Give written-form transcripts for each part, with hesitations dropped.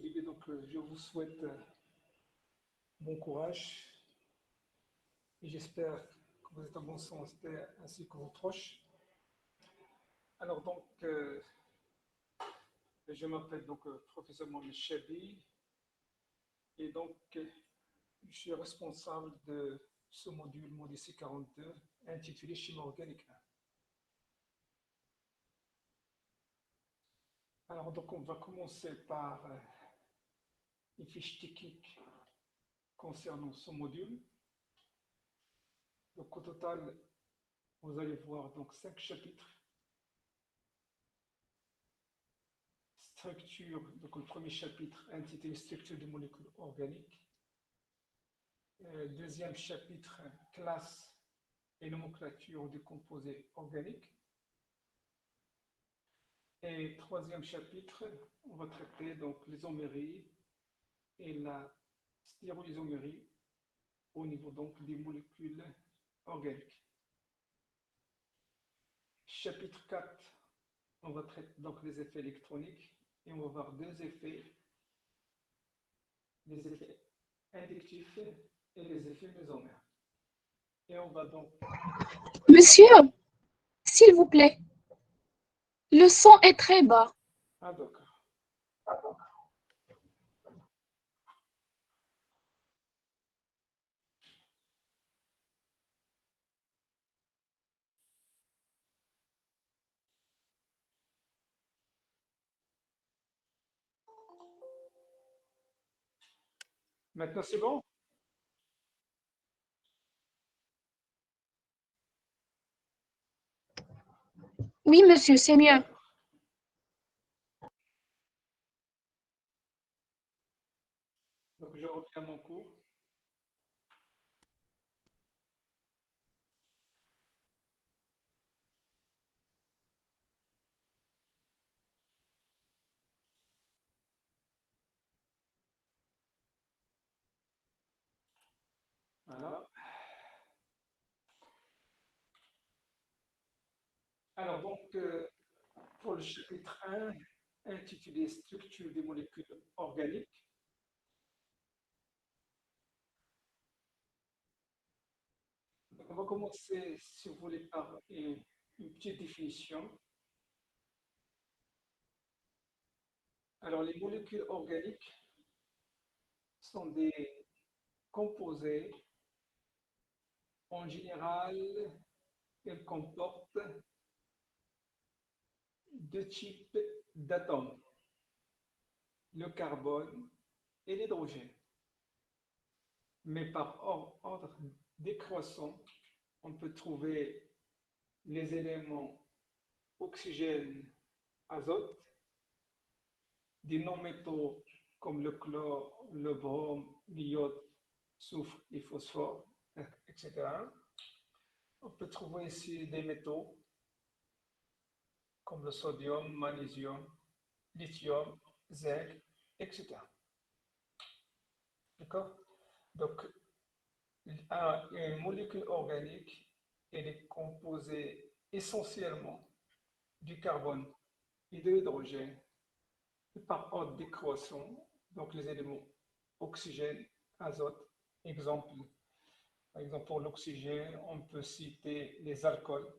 début, je vous souhaite bon courage et j'espère que vous êtes en bonne santé ainsi que vos proches. Alors je m'appelle professeur Mohamed Chabi et je suis responsable de ce module MODIC 42 intitulé Chimie organique 1. Alors on va commencer par une fiche technique concernant ce module. Donc au total, vous allez voir 5 chapitres. Structure, donc le premier chapitre intitulé Structure des molécules organiques. Deuxième chapitre, classe et nomenclature des composés organiques. Et troisième chapitre, on va traiter les isoméries et la stéréoisomérie au niveau des molécules organiques. Chapitre 4, on va traiter les effets électroniques et on va voir deux effets, les effets inductifs et les effets mésomères. Et on va Monsieur, s'il vous plaît, le son est très bas. Ah d'accord. Maintenant c'est bon? Oui, monsieur, c'est mieux. Donc je reviens à mon cours. Voilà. Alors pour le chapitre 1, intitulé Structure des molécules organiques, on va commencer, si vous voulez, par une petite définition. Alors, les molécules organiques sont des composés. En général, elles comportent deux types d'atomes, le carbone et l'hydrogène. Mais par ordre décroissant, on peut trouver les éléments oxygène, azote, des non-métaux comme le chlore, le brome, l'iode, soufre et phosphore, etc. On peut trouver ici des métaux comme le sodium, magnésium, lithium, zinc, etc. D'accord? Donc, une molécule organique, elle est composée essentiellement du carbone et de l'hydrogène par ordre décroissant, donc les éléments oxygène, azote, par exemple pour l'oxygène, on peut citer les alcools,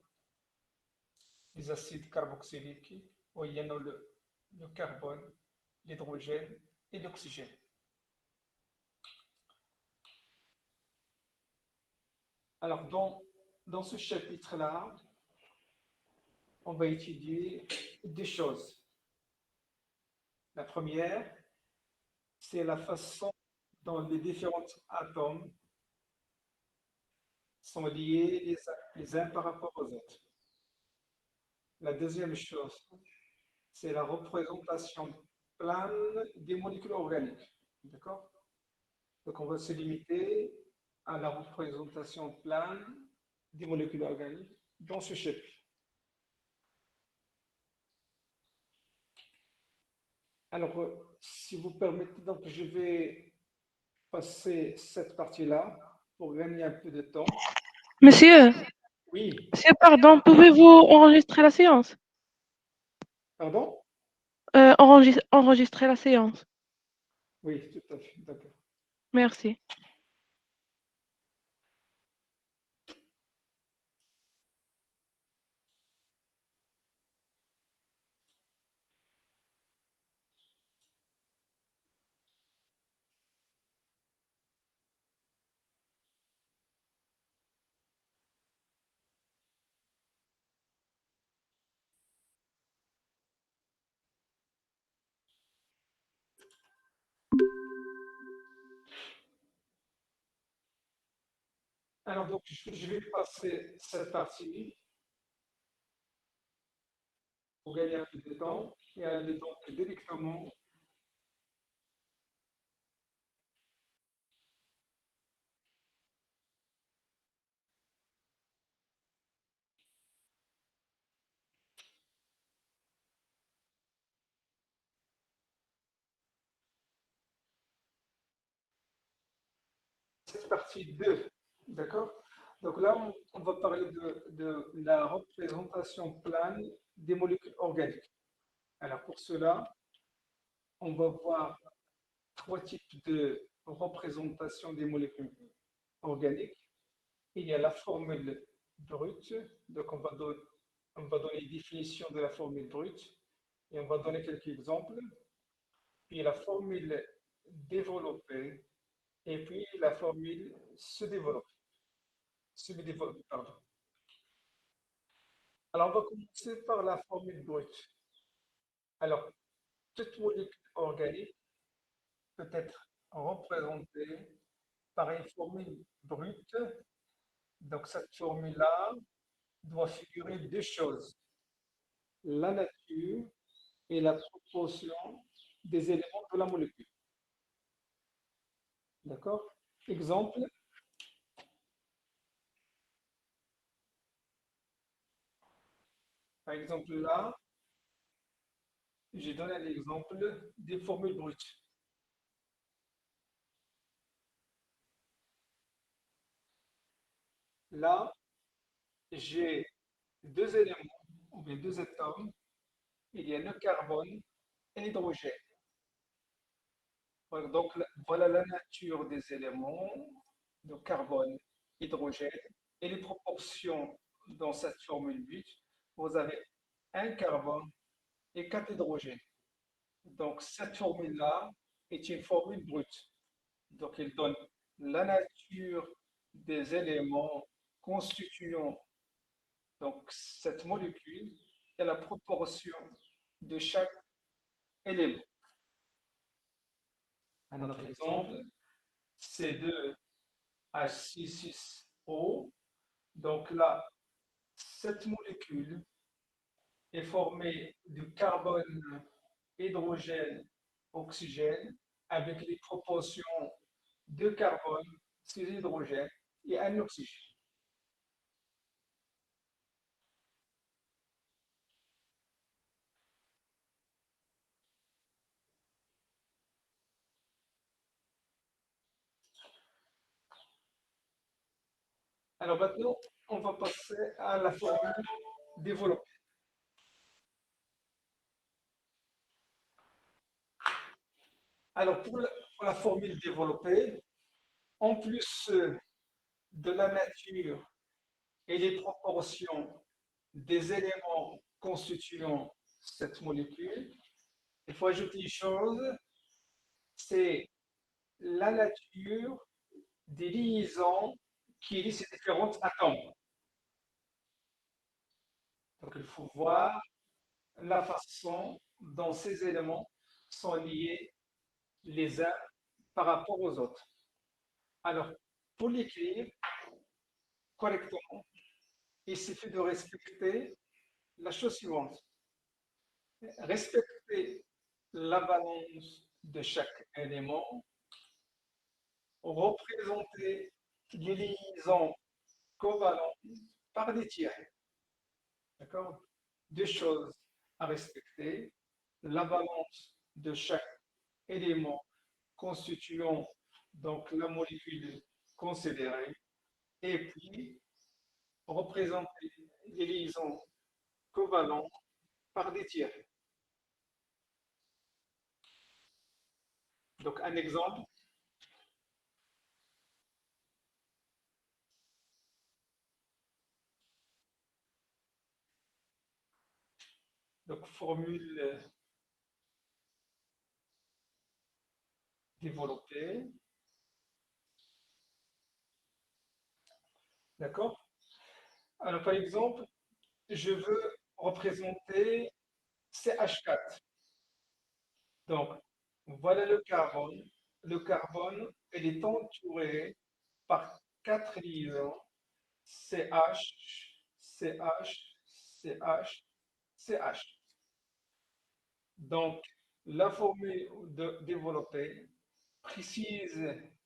les acides carboxyliques, où il y a le carbone, l'hydrogène et l'oxygène. Alors, dans ce chapitre-là, on va étudier deux choses. La première, c'est la façon dont les différents atomes sont liés les uns par rapport aux autres. La deuxième chose, c'est la représentation plane des molécules organiques. D'accord? Donc, on va se limiter à la représentation plane des molécules organiques dans ce chapitre. Alors, si vous permettez, je vais passer cette partie-là pour gagner un peu de temps. Monsieur, Oui, monsieur, pardon, pouvez-vous enregistrer la séance? pardon? Enregistrer la séance. Oui, tout à fait, d'accord. Merci. Alors, donc, je vais passer cette partie pour gagner un peu de temps et aller donc directement. Cette partie 2, d'accord? Donc là, on va parler de la représentation plane des molécules organiques. Alors pour cela, on va voir trois types de représentation des molécules organiques. Il y a la formule brute, donc on va donner une définition de la formule brute et on va donner quelques exemples. Puis la formule développée et puis la formule se développe. Semi-développée, pardon. Alors, on va commencer par la formule brute. Alors, toute molécule organique peut être représentée par une formule brute. Donc, cette formule-là doit figurer deux choses, la nature et la proportion des éléments de la molécule. D'accord? Exemple, par exemple là, j'ai donné l'exemple des formules brutes. Là, j'ai deux éléments, ou bien deux atomes, il y a le carbone et l'hydrogène. Donc, voilà la nature des éléments de carbone, hydrogène et les proportions dans cette formule but. Vous avez un carbone et quatre hydrogènes. Donc, cette formule-là est une formule brute. Donc, elle donne la nature des éléments constituant donc, cette molécule et la proportion de chaque élément. Un autre exemple, C2H66O. Donc là, cette molécule est formée de carbone, hydrogène, oxygène, avec les proportions de carbone, 6 hydrogène et un oxygène. Alors maintenant, on va passer à la formule développée. Alors pour la formule développée, en plus de la nature et les proportions des éléments constituant cette molécule, il faut ajouter une chose, c'est la nature des liaisons qui lient ces différents atomes. Donc il faut voir la façon dont ces éléments sont liés les uns par rapport aux autres. Alors, pour l'écrire correctement, il suffit de respecter la chose suivante. Respecter la balance de chaque élément, représenter les liaisons covalentes par des tirets. D'accord? Deux choses à respecter. La balance de chaque élément constituant donc la molécule considérée et puis représenter les liaisons covalentes par des tirets. Donc, un exemple, donc formule développée, d'accord? Alors, par exemple, je veux représenter CH4. Donc, voilà le carbone. Le carbone, il est entouré par quatre liaisons CH, CH, CH, CH. Donc, la formule développée précise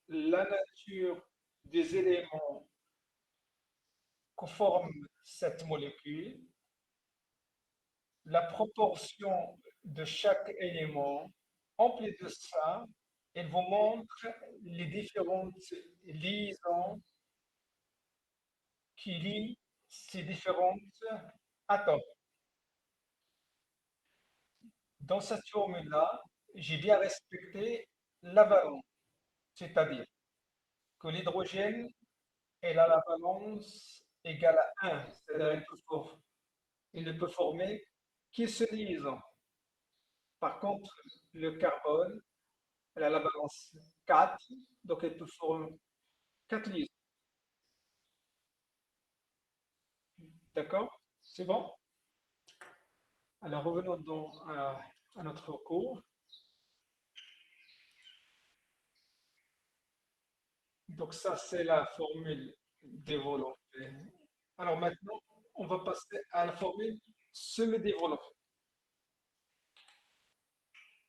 la nature des éléments que forme cette molécule, la proportion de chaque élément. En plus de ça, elle vous montre les différentes liaisons qui lient ces différents atomes. Dans cette formule-là, j'ai bien respecté la valence, c'est-à-dire que l'hydrogène elle a la valence égale à 1, c'est-à-dire il ne peut former qu'une seule liaison. Par contre, le carbone, elle a la valence 4, donc elle peut former 4 liaisons. D'accord? C'est bon? Alors revenons donc à notre cours. Donc ça, c'est la formule développée. Alors maintenant, on va passer à la formule semi-développée.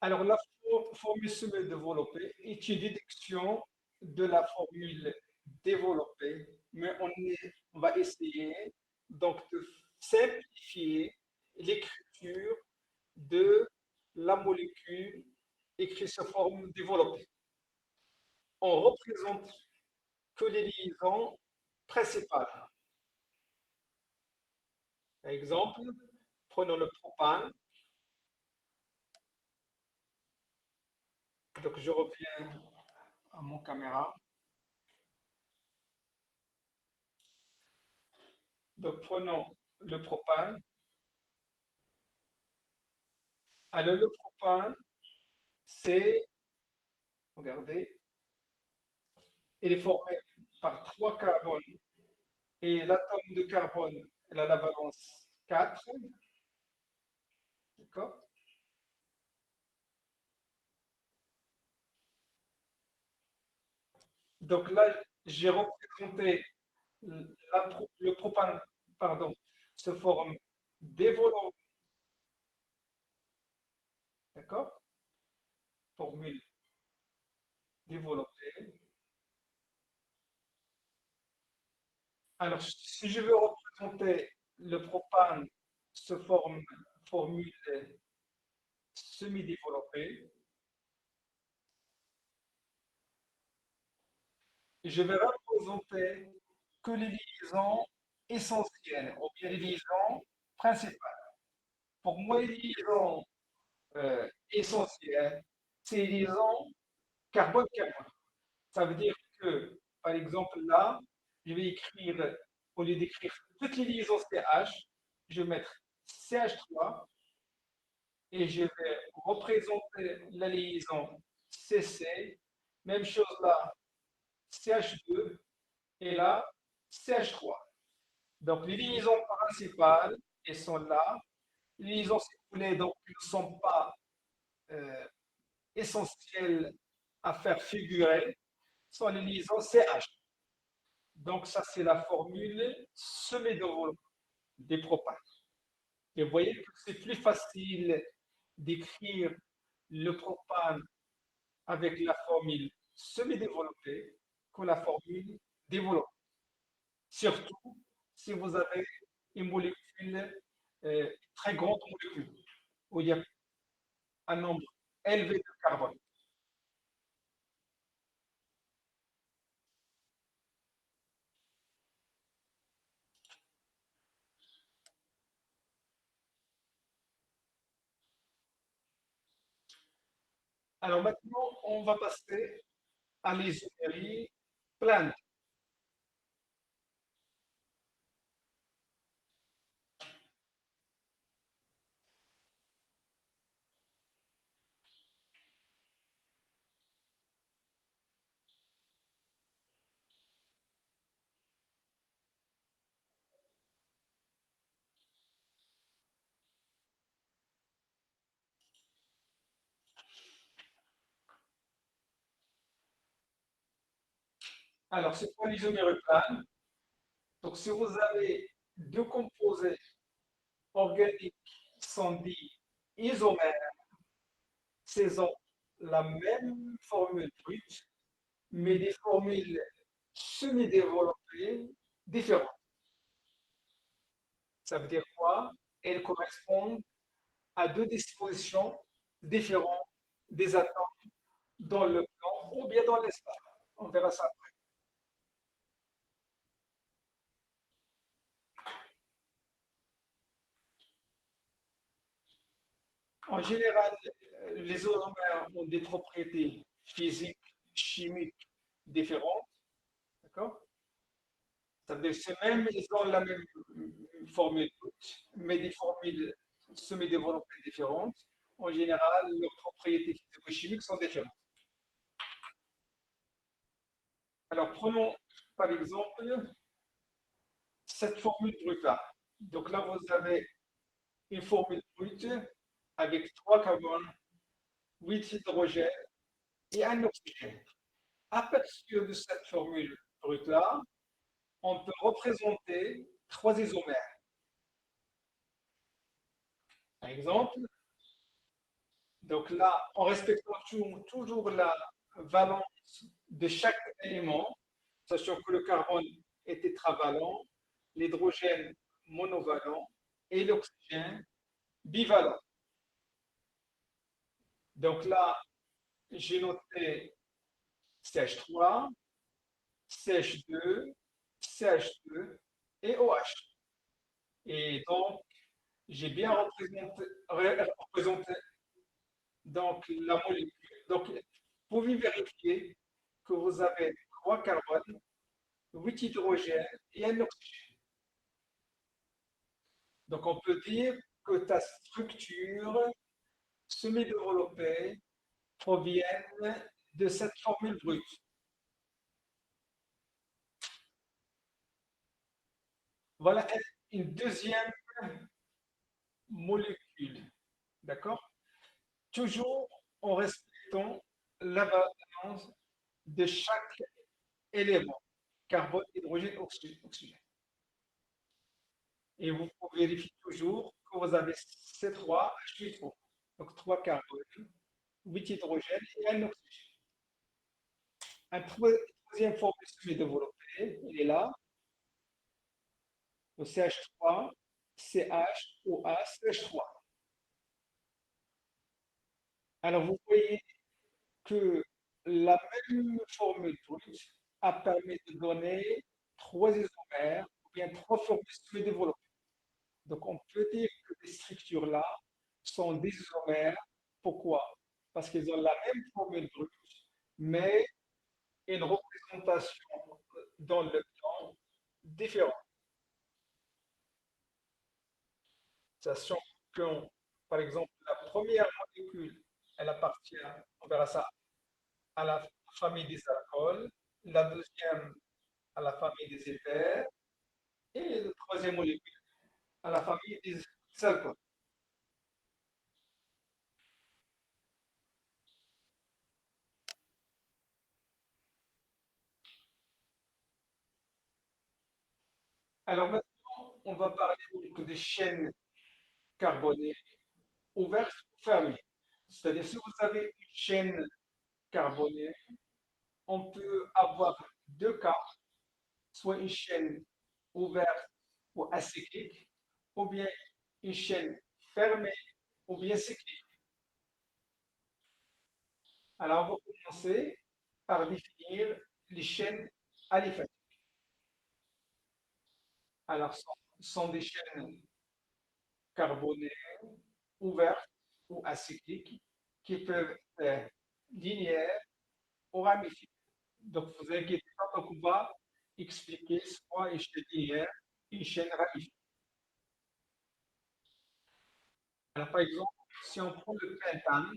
Alors la formule semi-développée est une déduction de la formule développée, mais on va essayer donc de simplifier l'écriture de la molécule écrite sous forme développée. On représente que les liaisons principales. Par exemple, prenons le propane. Donc je reviens à mon caméra. Donc prenons le propane. Alors le propane, c'est, regardez, il est formé par trois carbones et l'atome de carbone, elle a la valence 4. D'accord? Donc là, j'ai représenté le propane, pardon, se forme développé, d'accord? Formule développée. Alors, si je veux représenter le propane se forme formule semi-développée, je vais représenter que les liaisons essentielles, ou bien les liaisons principales. Pour moi, les liaisons essentielles, c'est les liaisons carbone-carbone. Ça veut dire que, par exemple, là, je vais écrire, au lieu d'écrire toutes les liaisons CH, je vais mettre CH3 et je vais représenter la liaison CC. Même chose là, CH2 et là, CH3. Donc, les liaisons principales, elles sont là. Les liaisons circulaires, donc, ne sont pas euh, essentielles à faire figurer, sont les liaisons CH. Donc, ça, c'est la formule semée de des propanes. Et vous voyez que c'est plus facile d'écrire le propane avec la formule semi-développée que la formule développée. Surtout si vous avez une molécule, très grande molécule, où il y a un nombre élevé de carbone. Alors maintenant, on va passer à l'isomérie plane. Alors, c'est quoi l'isomérie plane? Donc, si vous avez deux composés organiques qui sont dits isomères, ces ont la même formule brute, mais des formules semi-développées différentes. Ça veut dire quoi? Elles correspondent à deux dispositions différentes des atomes dans le plan ou bien dans l'espace. On verra ça. En général, les isomères ont des propriétés physiques, chimiques différentes. D'accord? Ça veut dire que c'est même, ils ont la même formule, mais des formules semi-développées différentes. En général, leurs propriétés physico-chimiques sont différentes. Alors, prenons par exemple cette formule brute-là. Donc là, vous avez une formule brute avec 3 carbones, 8 hydrogènes et un oxygène. À partir de cette formule brute-là, on peut représenter 3 isomères. Par exemple, donc là, en respectant toujours la valence de chaque élément, sachant que le carbone est tétravalent, l'hydrogène monovalent et l'oxygène bivalent. Donc là, j'ai noté CH3, CH2, CH2 et OH. Et donc, j'ai bien représenté donc, la molécule. Donc, vous pouvez vérifier que vous avez 3 carbones, 8 hydrogènes et un oxygène. Donc, on peut dire que ta structure semi-développée provient de cette formule brute. Voilà une deuxième molécule. D'accord? Toujours en respectant la valence de chaque élément, carbone, hydrogène, oxygène. Et vous pouvez vérifier toujours que vous avez C3, H8O. Donc 3 carbones, 8 hydrogènes et un oxygène. Un troisième formule semi-développée, il est là, le CH3, CH, OA, CH3. Alors vous voyez que la même formule brute a permis de donner 3 isomères ou bien 3 formules semi-développées. Donc on peut dire que ces structures-là sont des isomères. Pourquoi? Parce qu'ils ont la même formule brute, mais une représentation dans le temps différente. Sachant que, par exemple, la première molécule, elle appartient, on verra ça, à la famille des alcools, la deuxième à la famille des éthers et la troisième molécule à la famille des alcools. Alors maintenant, on va parler donc des chaînes carbonées ouvertes ou fermées. C'est-à-dire, si vous avez une chaîne carbonée, on peut avoir deux cas, soit une chaîne ouverte ou acyclique, ou bien une chaîne fermée ou bien cyclique. Alors, on va commencer par définir les chaînes aliphatiques. Alors, ce sont des chaînes carbonées ouvertes ou acycliques qui peuvent être linéaire ou ramifiée. Donc, vous inquiétez pas, donc on va expliquer soit une chaîne linéaire, une chaîne ramifiée. Alors, par exemple, si on prend le pentane,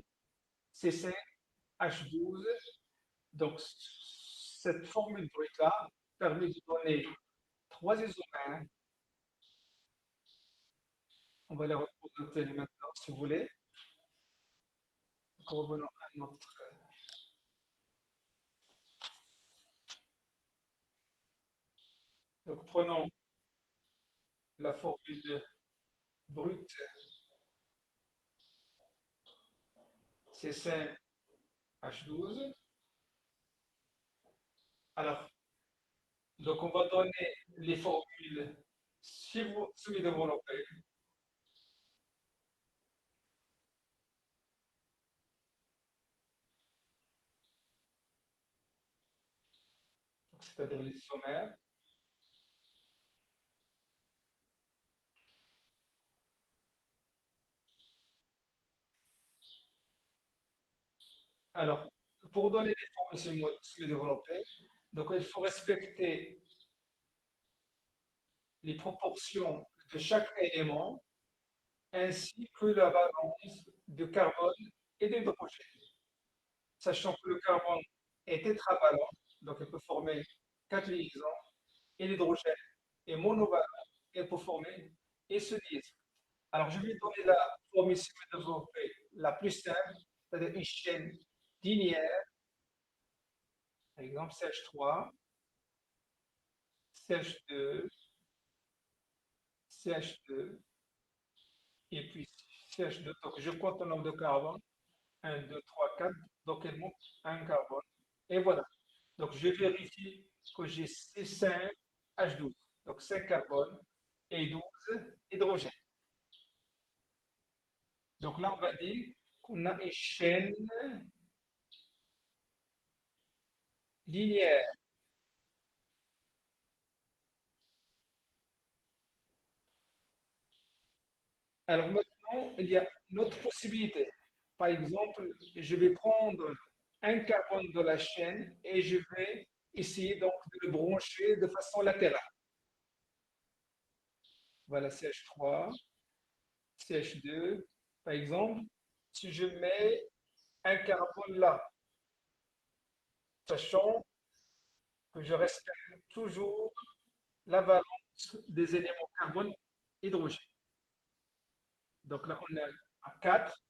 C5H12, donc cette formule brute-là permet de donner trois isomères. On va les représenter maintenant, si vous voulez. Donc, revenons à notre. Donc, prenons la formule brute C5H12. Alors, donc on va donner les formules semi-développées. C'est-à-dire les sommaires. Alors, pour donner les formules semi-développées, donc il faut respecter les proportions de chaque élément ainsi que la balance de carbone et d'hydrogène. Sachant que le carbone est tétravalent, donc il peut former 4 liaisons, et l'hydrogène est monovalent et peut former et se liaison. Alors, je vais donner la formule développée la plus simple, c'est-à-dire une chaîne linéaire, par exemple CH3, CH2, CH2, et puis CH2. Donc, je compte le nombre de carbone, 1, 2, 3, 4, donc elle monte un carbone. Et voilà. Donc, je vérifie que j'ai C5H12, donc 5 carbones et 12 hydrogènes. Donc là, on va dire qu'on a une chaîne linéaire. Alors maintenant, il y a une autre possibilité. Par exemple, je vais prendre un carbone de la chaîne et je vais essayer donc de le brancher de façon latérale. Voilà CH3, CH2. Par exemple, si je mets un carbone là, sachant que je respecte toujours la valence des éléments carbone hydrogène. Donc là, on est à 4,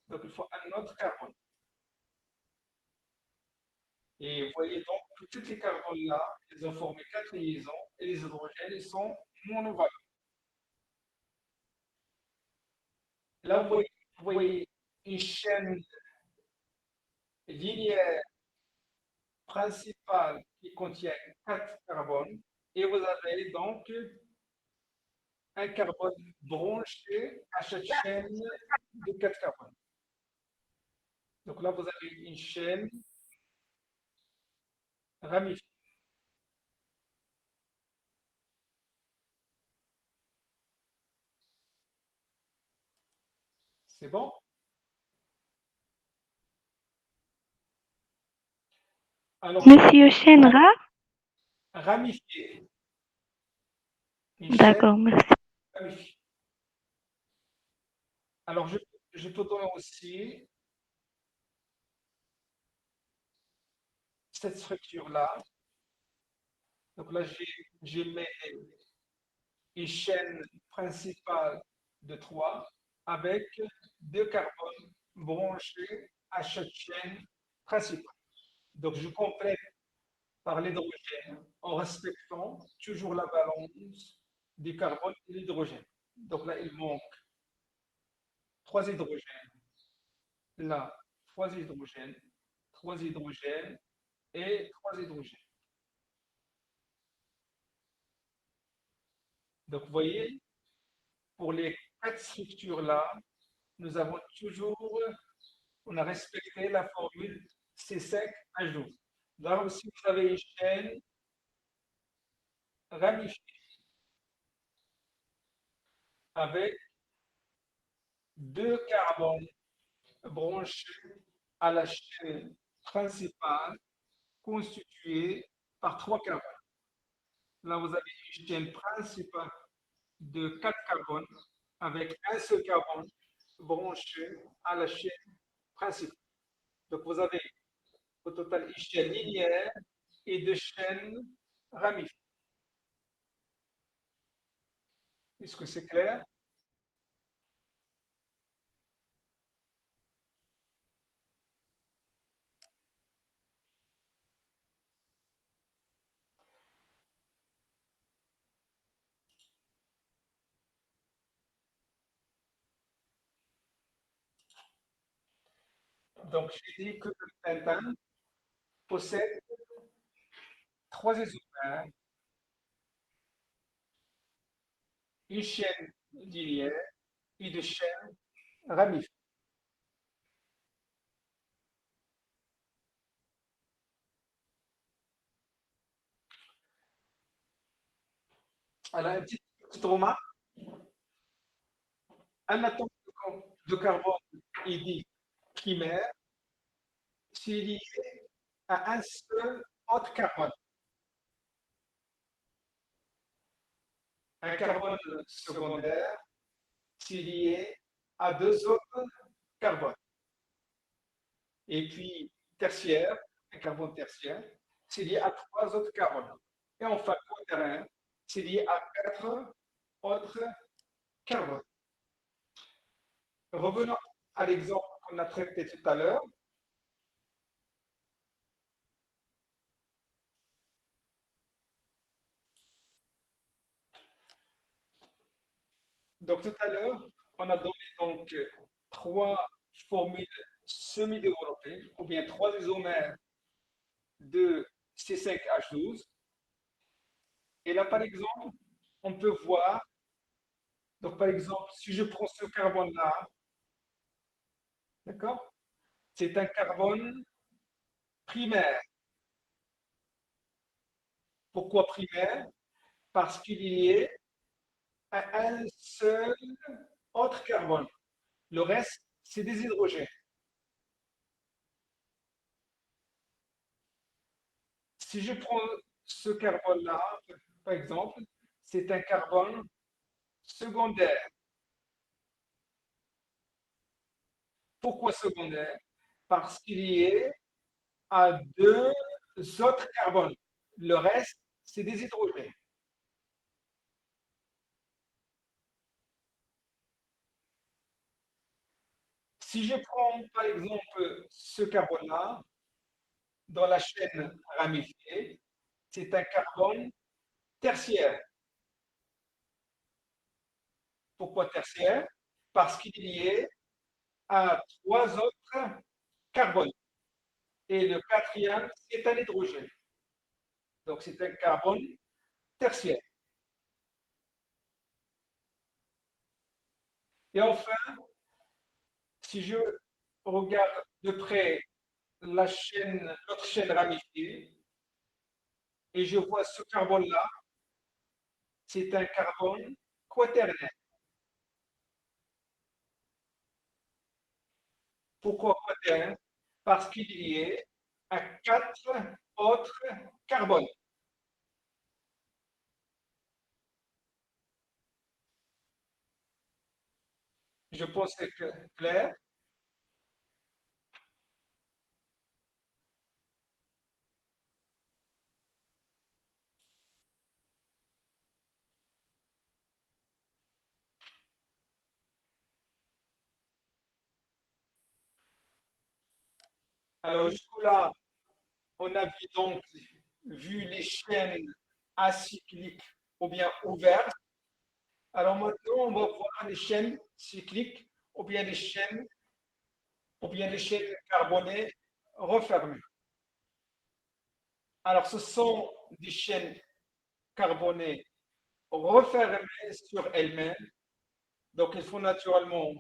donc il faut un autre carbone. Et vous voyez donc que tous les carbones-là, ils ont formé 4 liaisons et les hydrogènes, ils sont monovalents. Là, vous voyez une chaîne linéaire principale qui contient 4 carbones et vous avez donc un carbone branché à chaque chaîne de 4 carbones. Donc là, vous avez une chaîne ramifiée. C'est bon? Alors, Monsieur Chenra? ramifiée. Une chaîne D'accord, merci. ramifiée. Alors, je peux donner aussi cette structure-là. Donc là, j'ai mis une chaîne principale de 3 avec 2 carbones branchés à chaque chaîne principale. Donc, je complète par l'hydrogène en respectant toujours la balance du carbone et l'hydrogène. Donc là, il manque 3 hydrogènes. Là, 3 hydrogènes, 3 hydrogènes et 3 hydrogènes. Donc, vous voyez, pour les 4 structures-là, nous avons toujours, on a respecté la formule C5H12. Là aussi, vous avez une chaîne ramifiée avec 2 carbones branchés à la chaîne principale constituée par 3 carbones. Là, vous avez une chaîne principale de 4 carbones avec un seul carbone branché à la chaîne principale. Donc, vous avez au total une chaîne linéaire et deux chaînes ramifiées. Est-ce que c'est clair? Donc, j'ai dit que le pentane possède 3 isomères, une chaîne linéaire et deux chaînes ramifiées. Alors, une petite remarque, un atome de carbone est dit primaire s'il est lié à un seul autre carbone. Un carbone secondaire s'il est lié à deux autres carbones. Et puis tertiaire, un carbone tertiaire, c'est lié à trois autres carbones. Et enfin, quaternaire, c'est lié à quatre autres carbones. Revenons à l'exemple qu'on a traité tout à l'heure. Donc tout à l'heure, on a donné donc trois formules semi-développées, ou bien trois isomères de C5H12. Et là, par exemple, on peut voir, donc par exemple, si je prends ce carbone-là, d'accord, c'est un carbone primaire. Pourquoi primaire? Parce qu'il est lié à un seul autre carbone. Le reste, c'est des hydrogènes. Si je prends ce carbone-là, par exemple, c'est un carbone secondaire. Pourquoi secondaire? Parce qu'il y est à deux autres carbones. Le reste, c'est des hydrogènes. Si je prends par exemple ce carbone-là, dans la chaîne ramifiée, c'est un carbone tertiaire. Pourquoi tertiaire? Parce qu'il est lié à trois autres carbones. Et le quatrième, c'est un hydrogène. Donc c'est un carbone tertiaire. Et enfin, si je regarde de près notre chaîne ramifiée, et je vois ce carbone-là, c'est un carbone quaternaire. Pourquoi quaternaire? Parce qu'il est lié à quatre autres carbones. Je pense que c'est clair. Alors jusque-là, on a donc vu les chaînes acycliques ou bien ouvertes. Alors maintenant, on va voir les chaînes cycliques ou bien les chaînes carbonées refermées. Alors ce sont des chaînes carbonées refermées sur elles-mêmes. Donc il faut naturellement,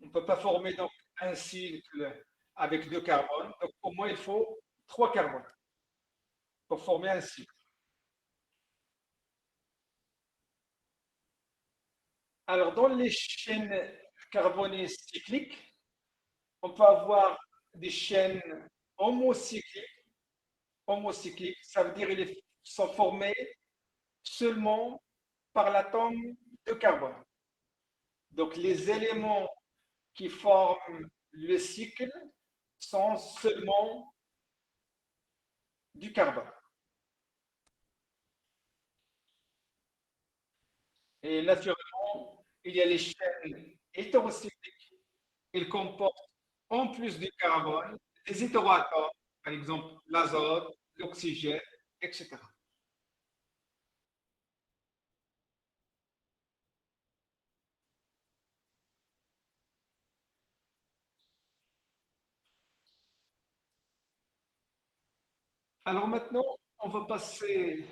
on ne peut pas former donc un cycle avec deux carbones. Donc pour moi, il faut trois carbones pour former un cycle. Alors dans les chaînes carbonées cycliques, on peut avoir des chaînes homocycliques. Homocycliques, ça veut dire qu'ils sont formés seulement par l'atome de carbone. Donc, les éléments qui forment le cycle sont seulement du carbone. Et naturellement, il y a les chaînes hétérocycliques. Ils comportent, en plus du carbone, des hétéroatomes, par exemple l'azote, l'oxygène, etc. Alors maintenant, on va passer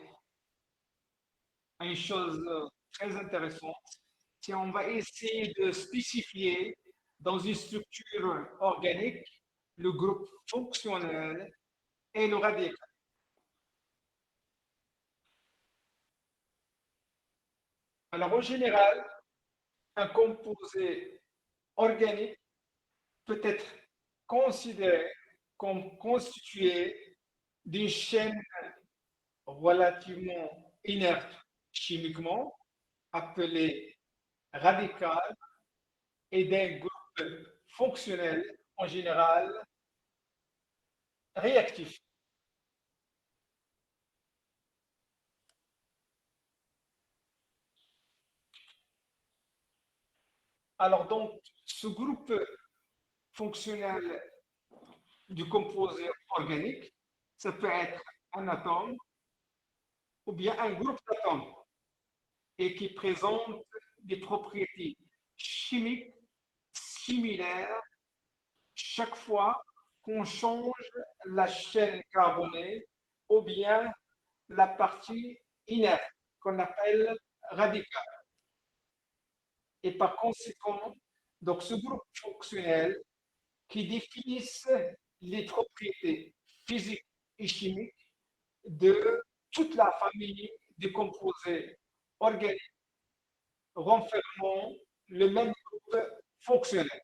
à une chose très intéressante. Si on va essayer de spécifier dans une structure organique le groupe fonctionnel et le radical. Alors en général, un composé organique peut être considéré comme constitué d'une chaîne relativement inerte chimiquement, appelée radicale, et d'un groupe fonctionnel en général réactif. Alors donc, ce groupe fonctionnel du composé organique, ça peut être un atome ou bien un groupe d'atomes et qui présente des propriétés chimiques similaires chaque fois qu'on change la chaîne carbonée ou bien la partie inerte qu'on appelle radicale. Et par conséquent, donc ce groupe fonctionnel qui définissent les propriétés physiques et chimiques de toute la famille des composés organiques renfermant le même groupe fonctionnel.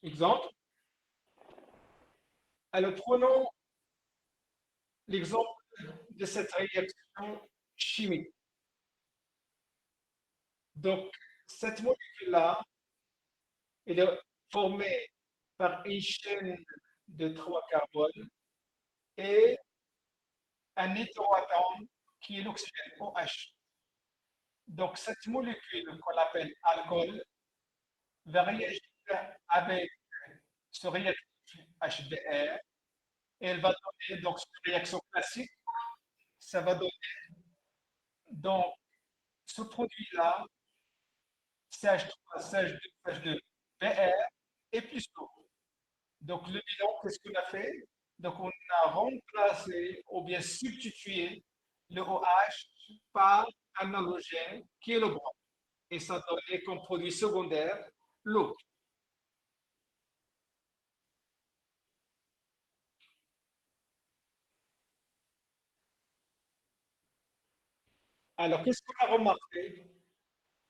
Exemple, alors prenons l'exemple de cette réaction chimique. Donc, cette molécule-là, elle est formée par une chaîne de trois carbones et un hétéroatome qui est l'oxygène OH. Donc, cette molécule qu'on appelle alcool va réagir avec ce réactif HBr et elle va donner, donc, une réaction classique, ça va donner, donc, ce produit-là, CH3, CH2, CH2, Br et plus l'eau. Donc, le bilan, qu'est-ce qu'on a fait? Donc, on a remplacé ou bien substitué le OH par un halogène qui est le bois. Et ça donne comme produit secondaire l'eau. Alors, qu'est-ce qu'on a remarqué?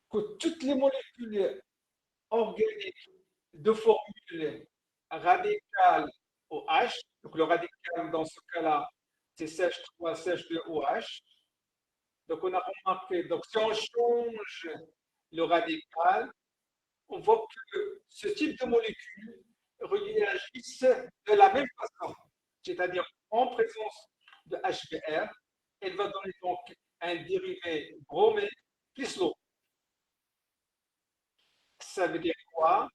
Que toutes les molécules organiques de formule radicale OH, donc le radical dans ce cas-là, c'est CH3, CH2OH. Donc, on a remarqué, donc si on change le radical, on voit que ce type de molécules réagissent de la même façon, c'est-à-dire en présence de HBr, elle va donner donc un dérivé bromé plus l'eau. Ça veut dire quoi?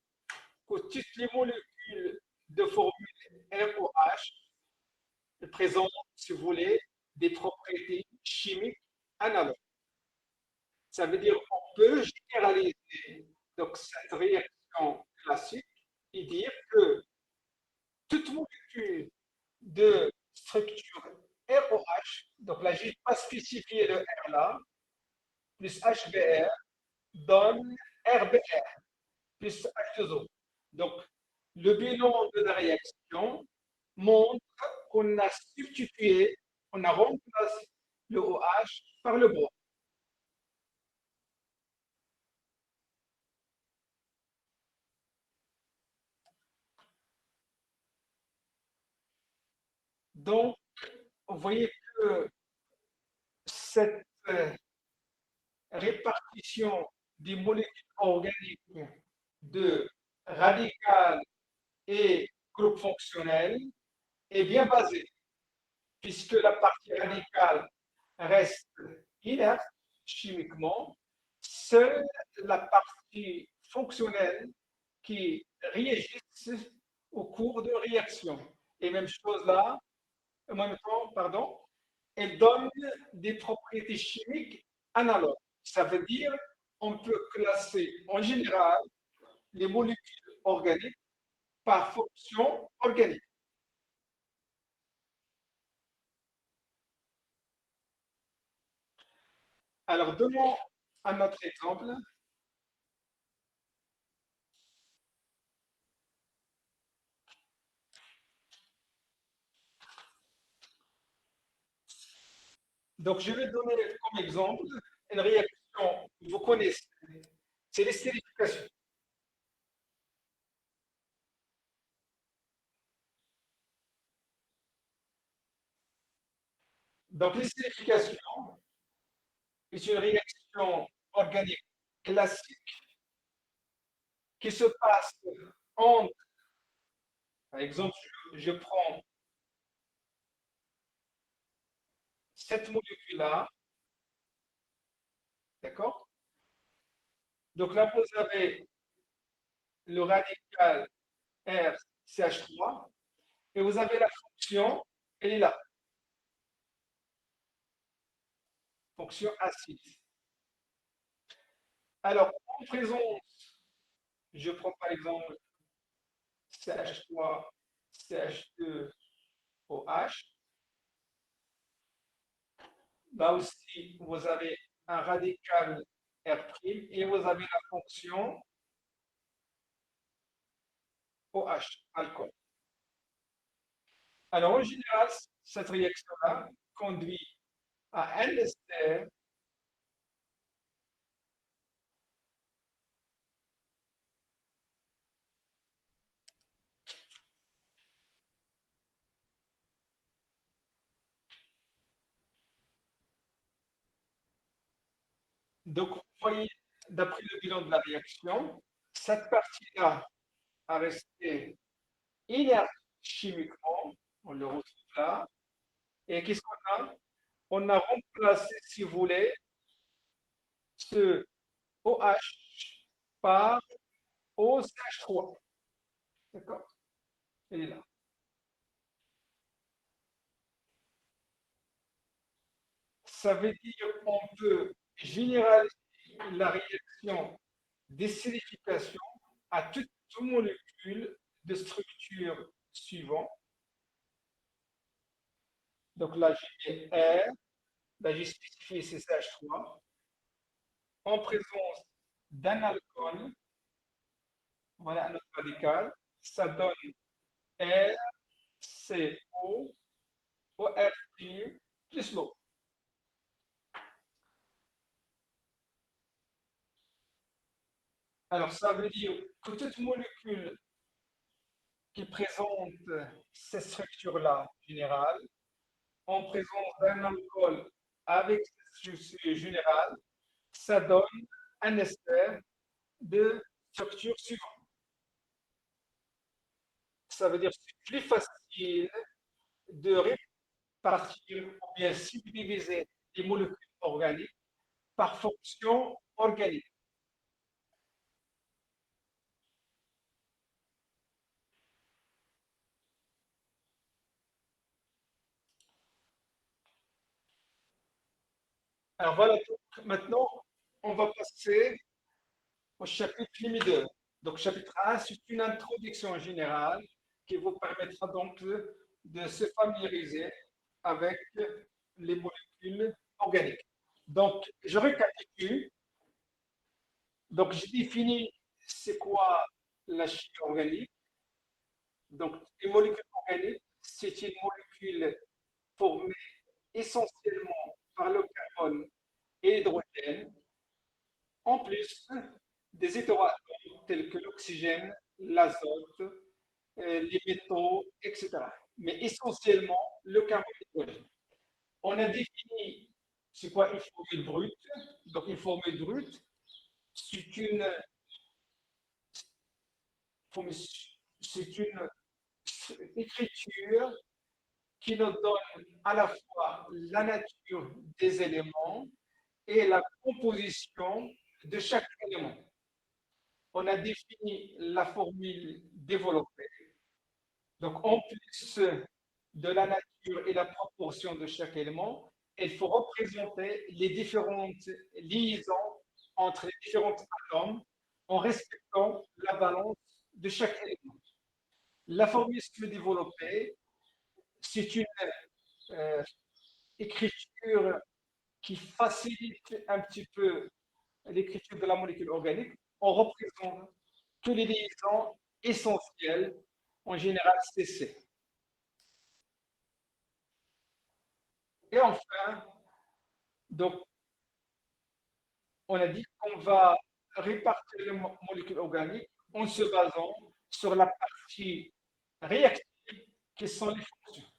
Que toutes les molécules de formule ROH présentent, si vous voulez, des propriétés chimiques analogues. Ça veut dire qu'on peut généraliser donc, cette réaction classique et dire que toute molécule de structure ROH, donc là, je n'ai pas spécifié le R là, plus HBr, donne RBr, plus H2O. Donc, le bilan de la réaction montre qu'on a substitué, on a remplacé le OH par le bois. Donc, vous voyez que cette répartition des molécules organiques de radicales et groupes fonctionnels est bien basée, puisque la partie radicale reste inerte chimiquement, seule la partie fonctionnelle qui réagisse au cours de réaction. Et même chose là, en même temps, pardon, elle donne des propriétés chimiques analogues. Ça veut dire on peut classer en général les molécules organiques par fonction organique. Alors, donnons un autre exemple. Donc, je vais donner comme exemple une réaction que vous connaissez, c'est l'estérification. Donc, l'estérification est une réaction organique classique qui se passe entre, par exemple, je prends cette molécule-là, d'accord? Donc là, vous avez le radical RCH3 et vous avez la fonction, elle est là, fonction acide. Alors, en présence, je prends par exemple CH3, CH2OH. Là aussi, vous avez un radical R' et vous avez la fonction OH, alcool. Alors, en général, cette réaction-là conduit à un ester. Donc, vous voyez, d'après le bilan de la réaction, cette partie-là a resté inerte chimiquement, on le retrouve là. Et qu'est-ce qu'on a? On a remplacé, si vous voulez, ce OH par OCH3. D'accord? Il est là. Ça veut dire qu'on peut généraliser la réaction d'acidification à toute molécule de structure suivante. Donc là, j'ai R, là, j'ai spécifié CCH3 en présence d'un alcool, voilà un autre radical, ça donne RCO, OR plus l'eau. Alors, ça veut dire que toute molécule qui présente cette structure-là générale, en présence d'un alcool avec cette structure générale, ça donne un ester de structure suivante. Ça veut dire que c'est plus facile de répartir ou bien subdiviser les molécules organiques par fonction organique. Alors voilà, donc, maintenant, on va passer au chapitre limite 2. Donc, chapitre 1, c'est une introduction générale qui vous permettra donc de se familiariser avec les molécules organiques. Donc, je récapitule. Donc, j'ai défini c'est quoi la chimie organique. Donc, les molécules organiques, c'est une molécule formée essentiellement par le carbone et l'hydrogène, en plus des hétéroatomes tels que l'oxygène, l'azote, les métaux, etc. Mais essentiellement, le carbone hydrogène. On a défini c'est quoi une formule brute. Donc, une formule brute, c'est une, c'est une écriture qui nous donne à la fois la nature des éléments et la composition de chaque élément. On a défini la formule développée. Donc, en plus de la nature et la proportion de chaque élément, il faut représenter les différentes liaisons entre les différents atomes en respectant la balance de chaque élément. La formule développée, c'est une euh, écriture qui facilite un petit peu l'écriture de la molécule organique. On représente que les liaisons essentielles, en général CC. Et enfin, donc, on a dit qu'on va répartir les molécules organiques en se basant sur la partie réactive qui sont les fonctions.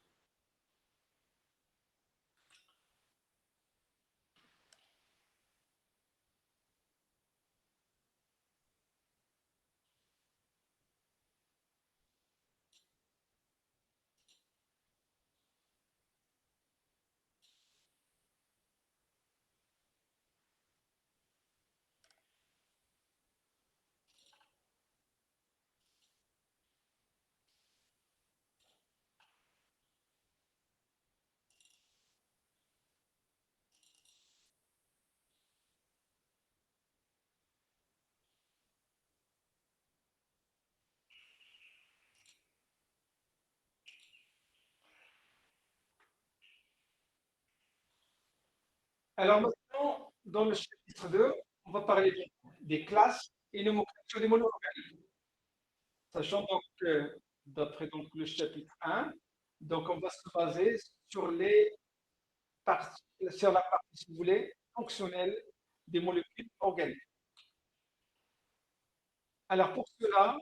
Alors maintenant, dans le chapitre 2, on va parler des classes et nomenclature des molécules organiques. Sachant donc que, d'après donc le chapitre 1, donc on va se baser sur sur la partie, si vous voulez, fonctionnelle des molécules organiques. Alors pour cela,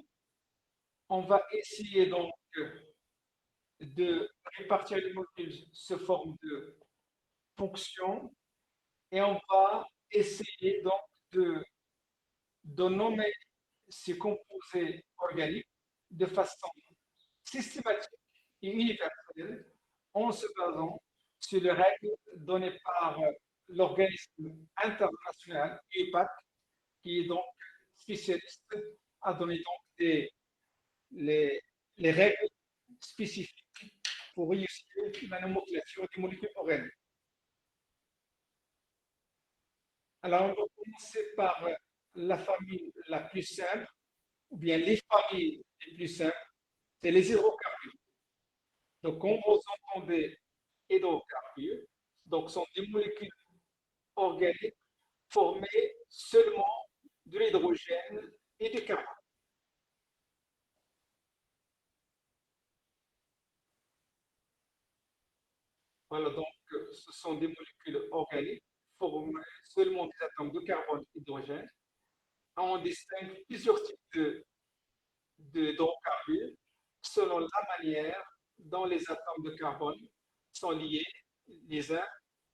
on va essayer donc de répartir les molécules sous forme de fonctions et on va essayer donc de nommer ces composés organiques de façon systématique et universelle en se basant sur les règles données par l'organisme international UIPAC, qui est donc spécialiste à donner donc les, les règles spécifiques pour réussir la nomenclature des molécules organiques. Alors, on va commencer par la famille la plus simple, ou bien les familles les plus simples, c'est les hydrocarbures. Donc, quand vous entendez hydrocarbures, donc sont des molécules organiques formées seulement de l'hydrogène et du carbone. Voilà, donc ce sont des molécules organiques formées seulement des atomes de carbone et d'hydrogène. On distingue plusieurs types d'hydrocarbures selon la manière dont les atomes de carbone sont liés les uns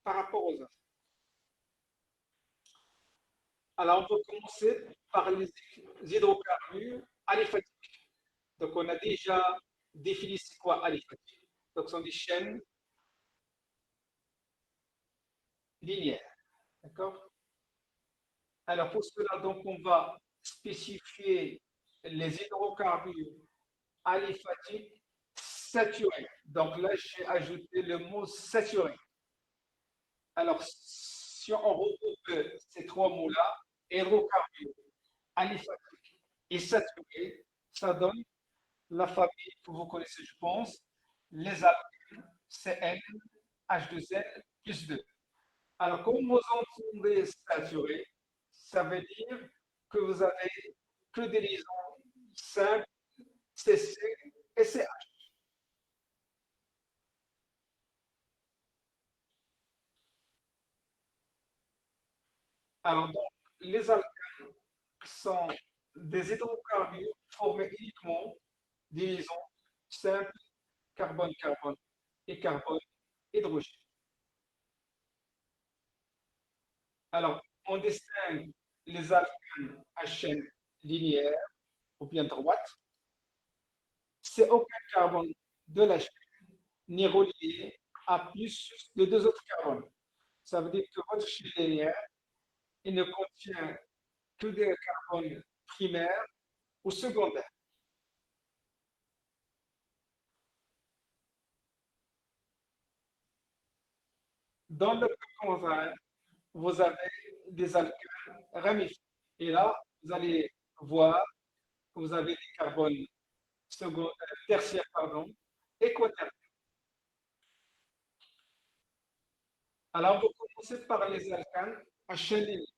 par rapport aux autres. Alors, on va commencer par les hydrocarbures aliphatiques. Donc, on a déjà défini c'est quoi aliphatique. Donc, ce sont des chaînes linéaires. D'accord? Alors, pour cela, donc, on va spécifier les hydrocarbures aliphatiques saturés. Donc là, j'ai ajouté le mot saturé. Alors, si on regroupe ces trois mots-là, hydrocarbures, aliphatique et saturé, ça donne la famille que vous connaissez, je pense, les alkynes CN, H2N plus 2. Alors, quand vous entendez saturé, ça veut dire que vous avez que des liaisons simples, CC et CH. Alors, donc, les alkynes sont des hydrocarbures formés uniquement des liaisons simples carbone-carbone. et carbone, hydrogène. Alors, on distingue les alcanes à chaîne linéaire ou bien droite. C'est aucun carbone de la chaîne n'est relié à plus de deux autres carbones. Ça veut dire que votre chaîne linéaire, il ne contient que des carbones primaires ou secondaires. Dans le convent, vous avez des alcanes ramifiés. Et là, vous allez voir que vous avez des carbones tertiaires pardon, et quaternaires. Alors, vous commencez par les alcanes à chaîne linéaire.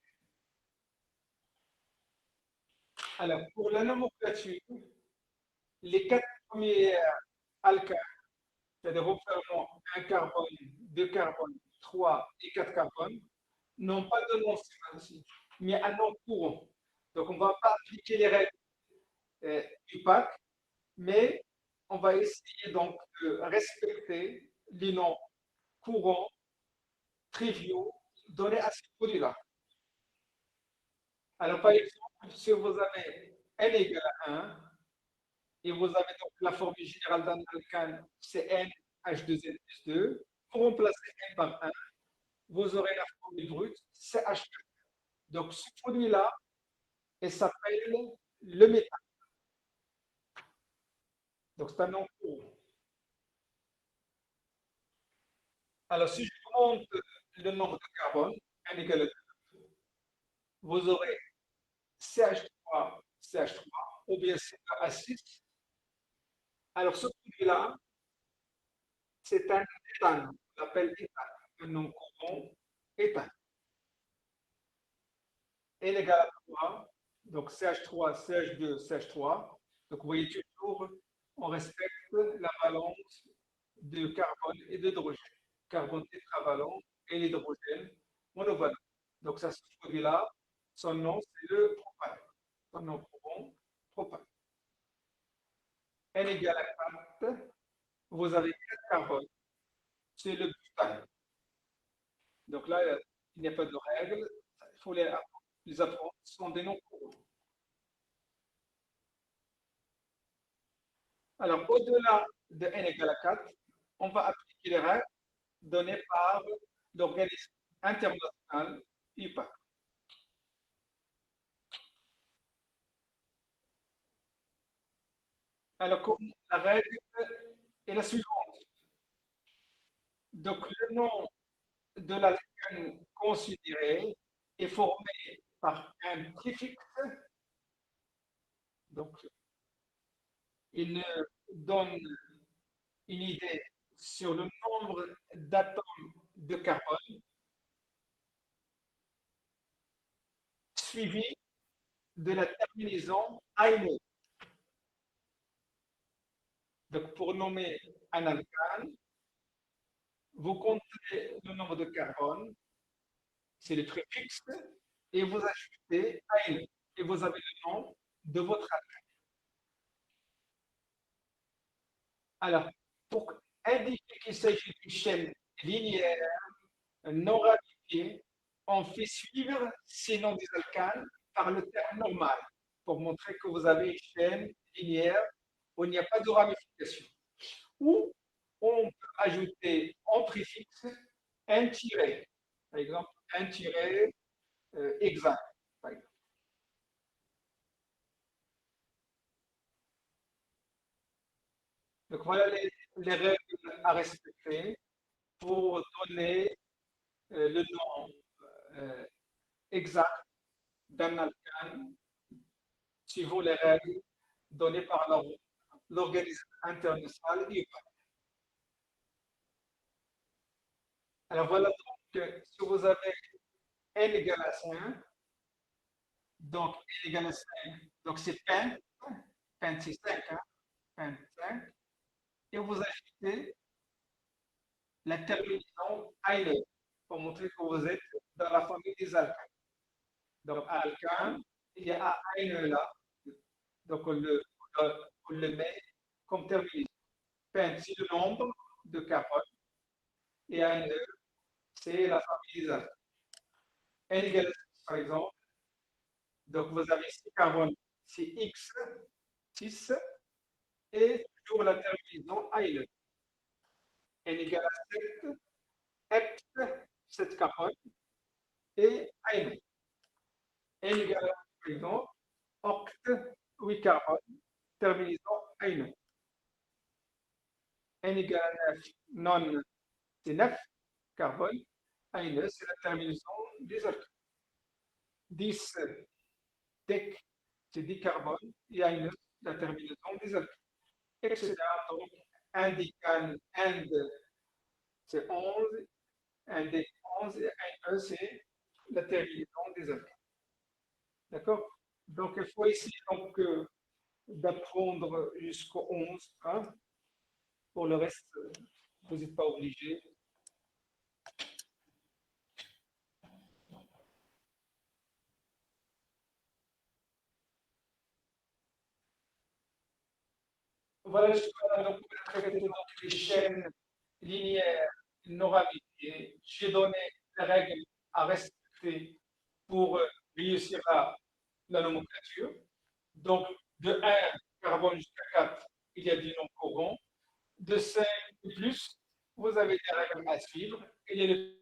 Alors, pour la nomenclature, les quatre premiers alcanes, c'est-à-dire reprenons un carbone, deux carbones, trois et quatre carbones, n'ont pas de nom sémantique, mais un nom courant. Donc, on ne va pas appliquer les règles du PAC, mais on va essayer donc de respecter les noms courants, triviaux, donnés à ces produits-là. Alors, par exemple, si vous avez n égale à 1, et vous avez donc la formule générale d'un alcane, c'est NH2N plus 2, vous remplacez N par 1, vous aurez la formule brute, CH2. Donc, ce produit-là, il s'appelle le méthane. Donc, c'est un nom courant. Alors, si je vous montre le nombre de carbone, N égale à 2, vous aurez CH3, CH3, ou bien CH6. Alors, ce produit-là, c'est un éthane, on l'appelle éthane, un nom courant, éthane. N égale à 3, donc CH3, CH2, CH3. Donc, vous voyez toujours, on respecte la balance de carbone et d'hydrogène. Carbone tétravalent et l'hydrogène monovalent. Donc, ça, ce produit-là, son nom, c'est le propane. Son nom courant, propane. N égale à 4, vous avez 4 carbones, c'est le butane. Donc là, il n'y a pas de règle, il faut les apprendre, ce sont des noms courants. Alors, au-delà de n égale à 4, on va appliquer les règles données par l'organisme international IPAC. Alors, la règle est la suivante. Donc, le nom de l'alcane considéré est formé par un préfixe. Donc, il donne une idée sur le nombre d'atomes de carbone suivi de la terminaison aino. Donc, pour nommer un alcane, vous comptez le nombre de carbone, c'est le préfixe, et vous ajoutez aino. Et vous avez le nom de votre alcane. Alors, pour indiquer qu'il s'agit d'une chaîne linéaire non ramifiée, on fait suivre ces noms des alcanes par le terme normal pour montrer que vous avez une chaîne linéaire où il n'y a pas de ramification. Ou on peut ajouter en préfixe un tiret, par exemple un tiret exact. Par exemple. Donc voilà les règles à respecter pour donner le nom exact d'un alcane suivant les règles données par l'organisme international IUPAC. Alors voilà donc, si vous avez n égale à 5, donc n égale à 5, donc c'est pent, pent c'est 5, hein, pent 5, et vous ajoutez la terminaison -ine pour montrer que vous êtes dans la famille des alcanes. Donc alcane, il y a -ine là, donc on le met comme terminaison. Pent c'est le nombre, de carbone. Et N, c'est la famille des alcanes. N égale 6, par exemple. Donc, vous avez 6 carbones, c'est X, 6, et toujours la terminaison AINE. N égale à 7, hept, 7 carbones, et AINE. N égale à, par exemple, oct, 8 carbones, terminaison AINE. N égale à 9, non, c'est 9 carbones, AINE, c'est la terminaison des alcanes. 10, dec, c'est 10 carbones, et AINE, la terminaison des alcanes. Etc. Donc, indicane, end, c'est 11, indec 11, et un E, c'est la terminaison des alcanes. D'accord? Donc, il faut essayer donc, d'apprendre jusqu'au 11. Hein? Pour le reste, vous n'êtes pas obligé. Voilà, je vais donc traiter donc les chaînes linéaires non ramifiées. J'ai donné les règles à respecter pour réussir la nomenclature. Donc, de 1 carbone jusqu'à 4, il y a des noms courants. De 5 et plus, vous avez des règles à suivre. Il y a les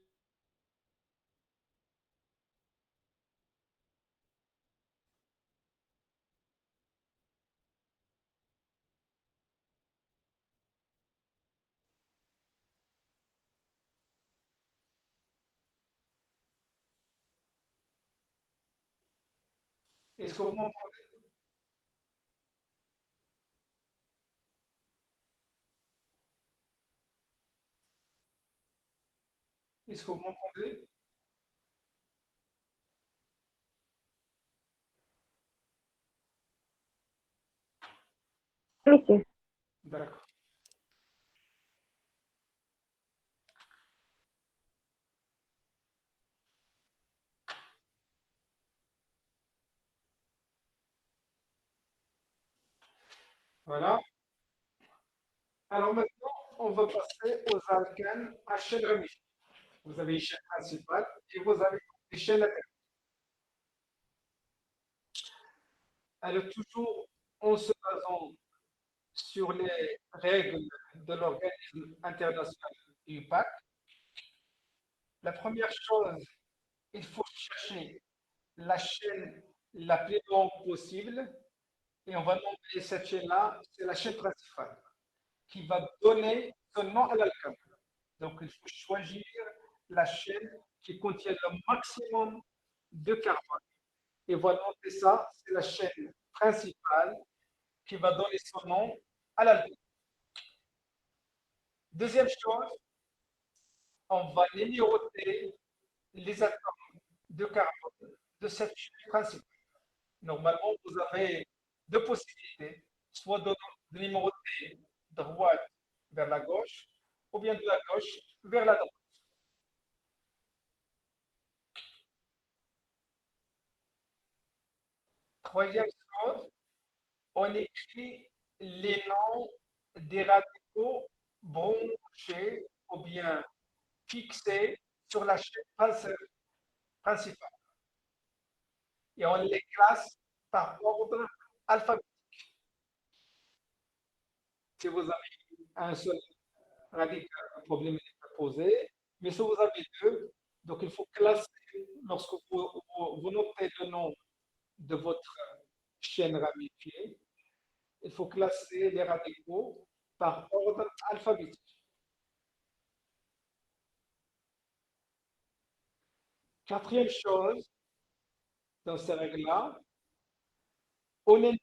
Est-ce que vous m'entendez? Est-ce que vous m'entendez? Monsieur. D'accord. Voilà. Alors maintenant, on va passer aux alcanes à chaîne ramifiée. Vous avez une chaîne principale et vous avez des chaînes latérales. Alors toujours en se basant sur les règles de l'organisme international du PAC, la première chose, il faut chercher la chaîne la plus longue possible et on va nommer cette chaîne-là, c'est la chaîne principale qui va donner son nom à l'alcane. Donc il faut choisir la chaîne qui contient le maximum de carbone. Et voilà, noter ça, c'est la chaîne principale qui va donner son nom à l'alcane. Deuxième chose, on va numéroter les atomes de carbone de cette chaîne principale. Normalement, vous avez deux possibilités, soit de numéroter de droite vers la gauche, ou bien de la gauche vers la droite. Troisième chose, on écrit les noms des radicaux branchés ou bien fixés sur la chaîne principale. Et on les classe par ordre alphabétique. Si vous avez un seul radical, un problème n'est pas posé. Mais si vous avez deux, donc il faut classer, lorsque vous notez le nom de votre chaîne ramifiée, il faut classer les radicaux par ordre alphabétique. Quatrième chose, dans ces règles-là, on indique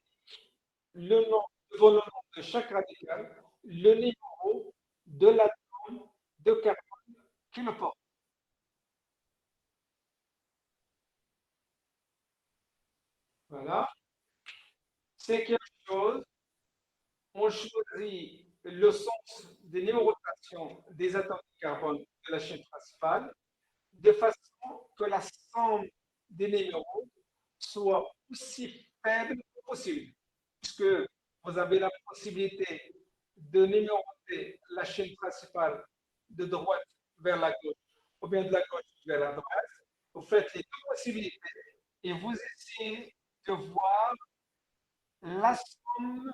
le nom, devant le nom de chaque radical, le numéro de l'atome de carbone qui le porte. Voilà. Cinquième chose, on choisit le sens de numérotation des atomes de carbone de la chaîne principale de façon que la somme des numéros soit aussi faible que possible, puisque vous avez la possibilité de numéroter la chaîne principale de droite vers la gauche ou bien de la gauche vers la droite. Vous faites les deux possibilités et vous essayez de voir la somme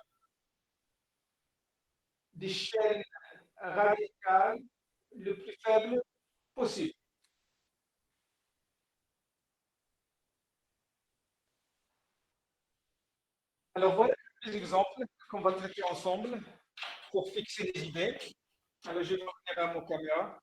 des chaînes radicales le plus faible possible. Alors voilà les exemples qu'on va traiter ensemble pour fixer les idées. Alors je vais revenir à mon caméra.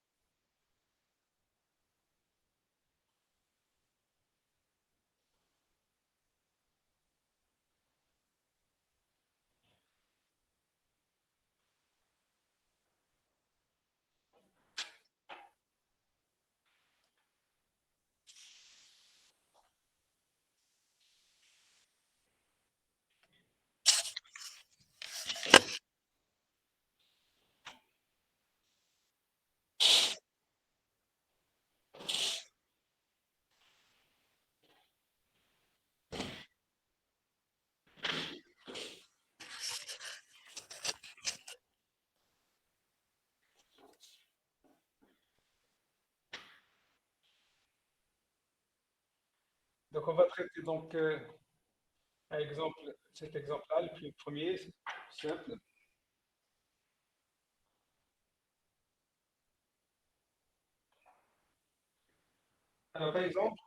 Donc on va traiter donc un exemple, cet exemple-là, le premier, c'est simple. Alors par exemple,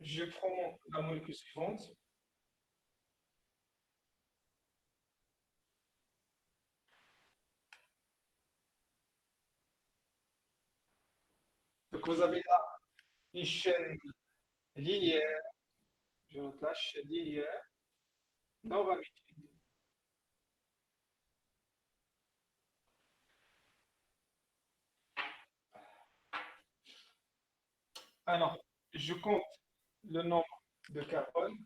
je prends la molécule suivante. Donc vous avez là une chaîne linéaire, je note là, chaîne linéaire, normative. Alors, je compte le nombre de carbone,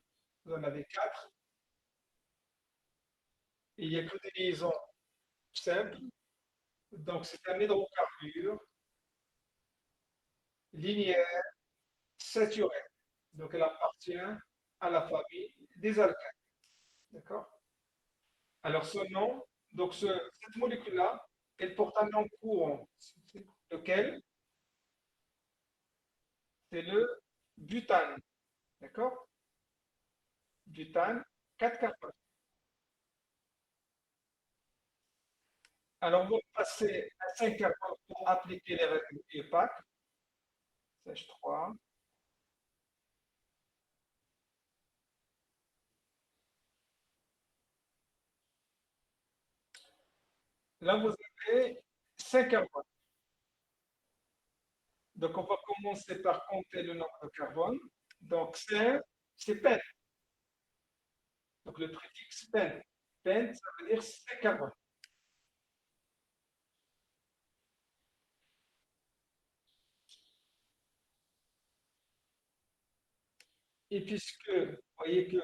vous en avez 4, et il n'y a que des liaisons simples, donc c'est un hydrocarbure linéaire saturé. Donc elle appartient à la famille des alcanes. D'accord? Alors ce nom, donc cette molécule-là, elle porte un nom courant. C'est lequel? C'est le butane. D'accord? Butane, 4 carbones. Alors on va passer à 5 carbones pour appliquer les règles EPAC. CH3. Là, vous avez 5 carbones. Donc, on va commencer par compter le nombre de carbone. Donc, c'est pen. Donc, le préfixe pen. Pen, ça veut dire 5 carbones. Et puisque vous voyez que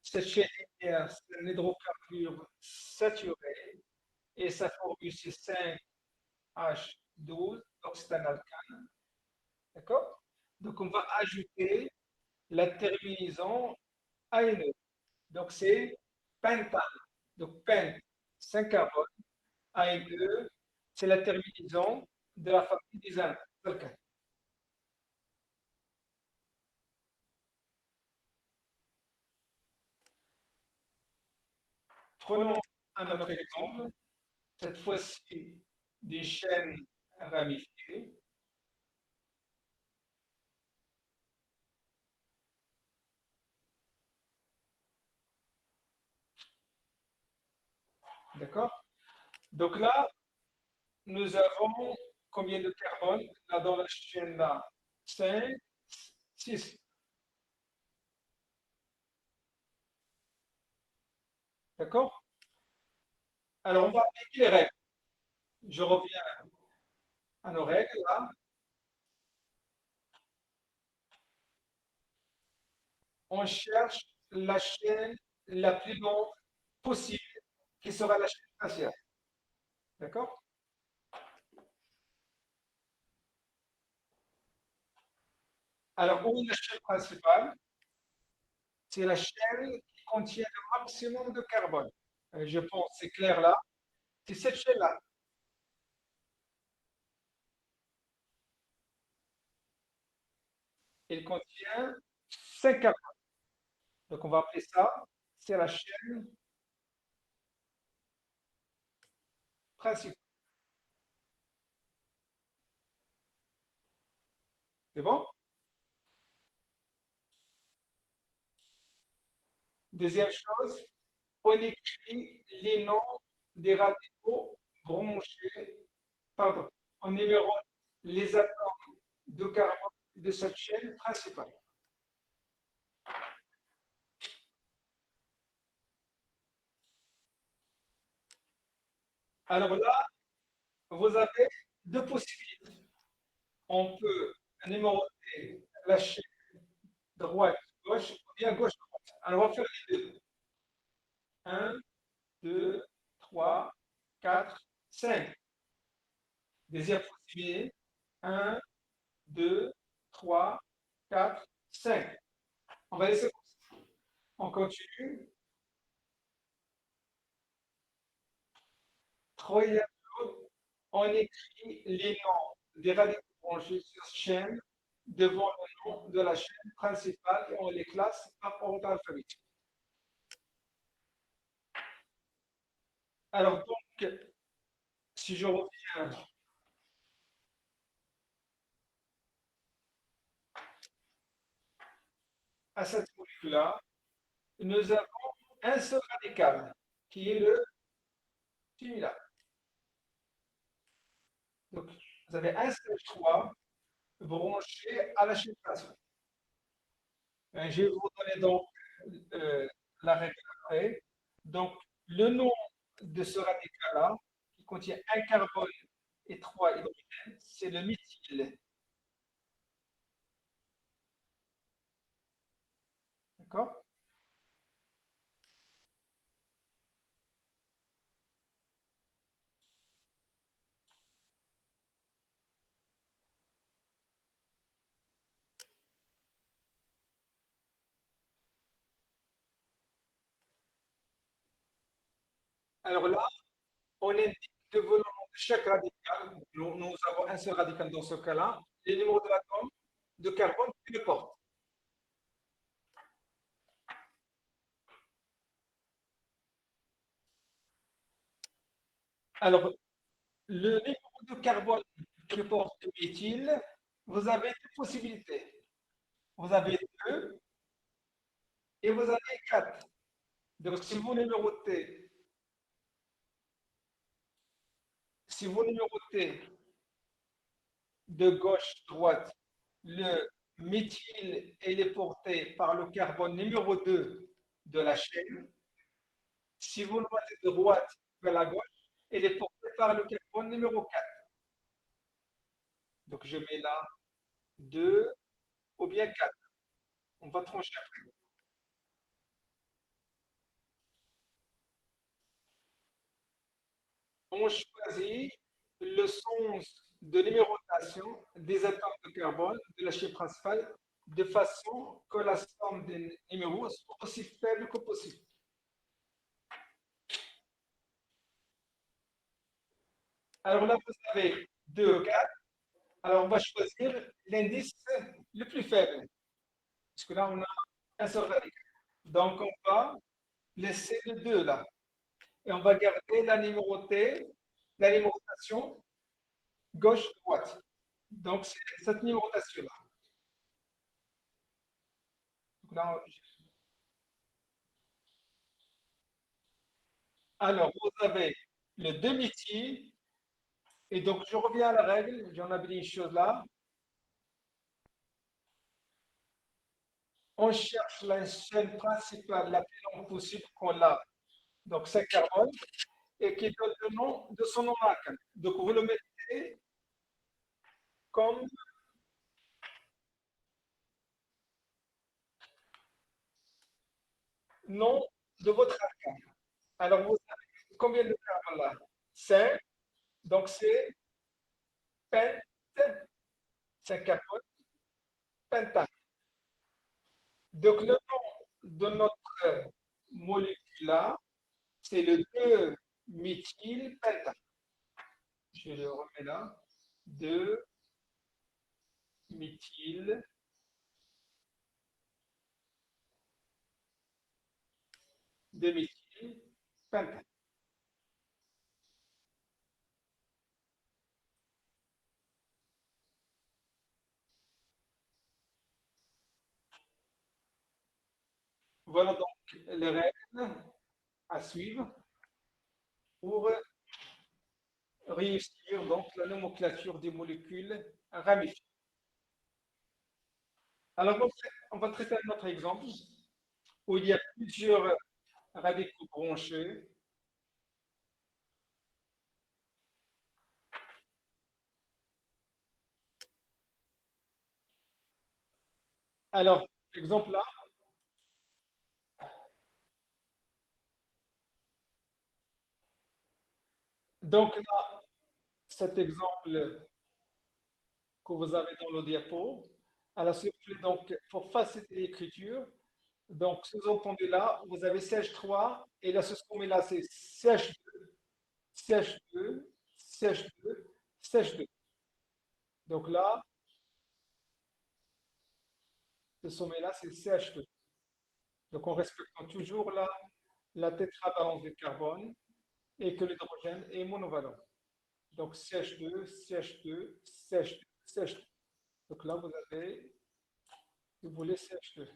cette chaîne linéaire, c'est un hydrocarbure saturé, et sa formule c'est 5H12, donc c'est un alcane. D'accord? Donc, on va ajouter la terminaison ANE. Donc, c'est pentane. Donc, pen, 5 carbone. ANE, c'est la terminaison de la famille des alcanes. Prenons un autre exemple, cette fois-ci des chaînes ramifiées. D'accord? Donc là, nous avons combien de carbone? Là, dans la chaîne là, 5, 6. D'accord? Alors, on va appliquer les règles. Je reviens à nos règles là. On cherche la chaîne la plus longue possible, qui sera la chaîne principale. D'accord? Alors, où est la chaîne principale? C'est la chaîne qui contient le maximum de carbone. Je pense, c'est clair là. c'est cette chaîne-là. Elle contient 5 carbones. Donc, on va appeler ça, c'est la chaîne principale. C'est bon? Deuxième chose, on écrit les noms des radicaux branchés, pardon, on numérote les atomes de carbone de cette chaîne principale. Alors là, vous avez deux possibilités. On peut numéroter la chaîne droite, gauche, ou bien gauche, droite. Alors on va faire les deux. 1, 2, 3, 4, 5. Deuxième possibilité. 1, 2, 3, 4, 5. On va laisser comme ça. On continue. Troisième chose, on écrit les noms des radicaux branchés sur chaîne devant le nom de la chaîne principale et on les classe par ordre alphabétique. Alors donc, si je reviens à cette molécule-là, nous avons un seul radical qui est le similaire. Donc, vous avez un seul choix branché à la chaîne principale. Je vais vous donner donc euh, la règle après. Donc, le nom de ce radical-là, qui contient un carbone et trois hydrogènes, c'est le méthyle. D'accord? Alors là, on indique devant le nom de chaque radical, nous avons un seul radical dans ce cas-là, les numéros de l'atome de carbone qui le porte. Alors, le numéro de carbone qui porte le méthyle, vous avez deux possibilités. Vous avez 2 et vous avez 4. Donc, si vous numérotez de gauche-droite, le méthyle est porté par le carbone numéro 2 de la chaîne. Si vous le mettez de droite vers la gauche, elle est portée par le carbone numéro 4. Donc je mets là 2 ou bien 4. On va trancher après. On choisit le sens de numérotation des atomes de carbone de la chaîne principale de façon que la somme des numéros soit aussi faible que possible. Alors là, vous avez 2, 4. Alors, on va choisir l'indice le plus faible. Parce que là, on a un seul radical. Donc, on va laisser le 2 là. Et on va garder la numérotation gauche-droite. Donc, c'est cette numérotation-là. Alors, vous avez le demi-tir. Et donc, je reviens à la règle. J'en avais dit une chose là. On cherche la chaîne principale la plus longue possible qu'on a. Donc, c'est carbone. Et qui donne le nom de son nom marquant. Donc, vous le mettez comme nom de votre arcane. Alors, vous avez combien de carbone là? 5. Donc, c'est pent, c'est carbone, pentane. Donc, le nom de notre molécule là, c'est le 2-méthylpentane. de méthylpentane. Voilà donc les règles à suivre pour réussir donc la nomenclature des molécules ramifiées. Alors, on va traiter un autre exemple où il y a plusieurs radicaux branchés. Alors, exemple là, donc là, cet exemple que vous avez dans le diapo, alors s'il vous plaît, donc pour faciliter l'écriture, donc sous-entendu là, vous avez CH3 et là, ce qu'on met là, c'est CH2, CH2, CH2, CH2. Donc là, ce sommet-là, c'est CH2. Donc en respectant toujours la tétravalence du carbone et que l'hydrogène est monovalent. Donc CH2, CH2, CH2, CH2. Donc là, vous avez, si vous voulez, CH2.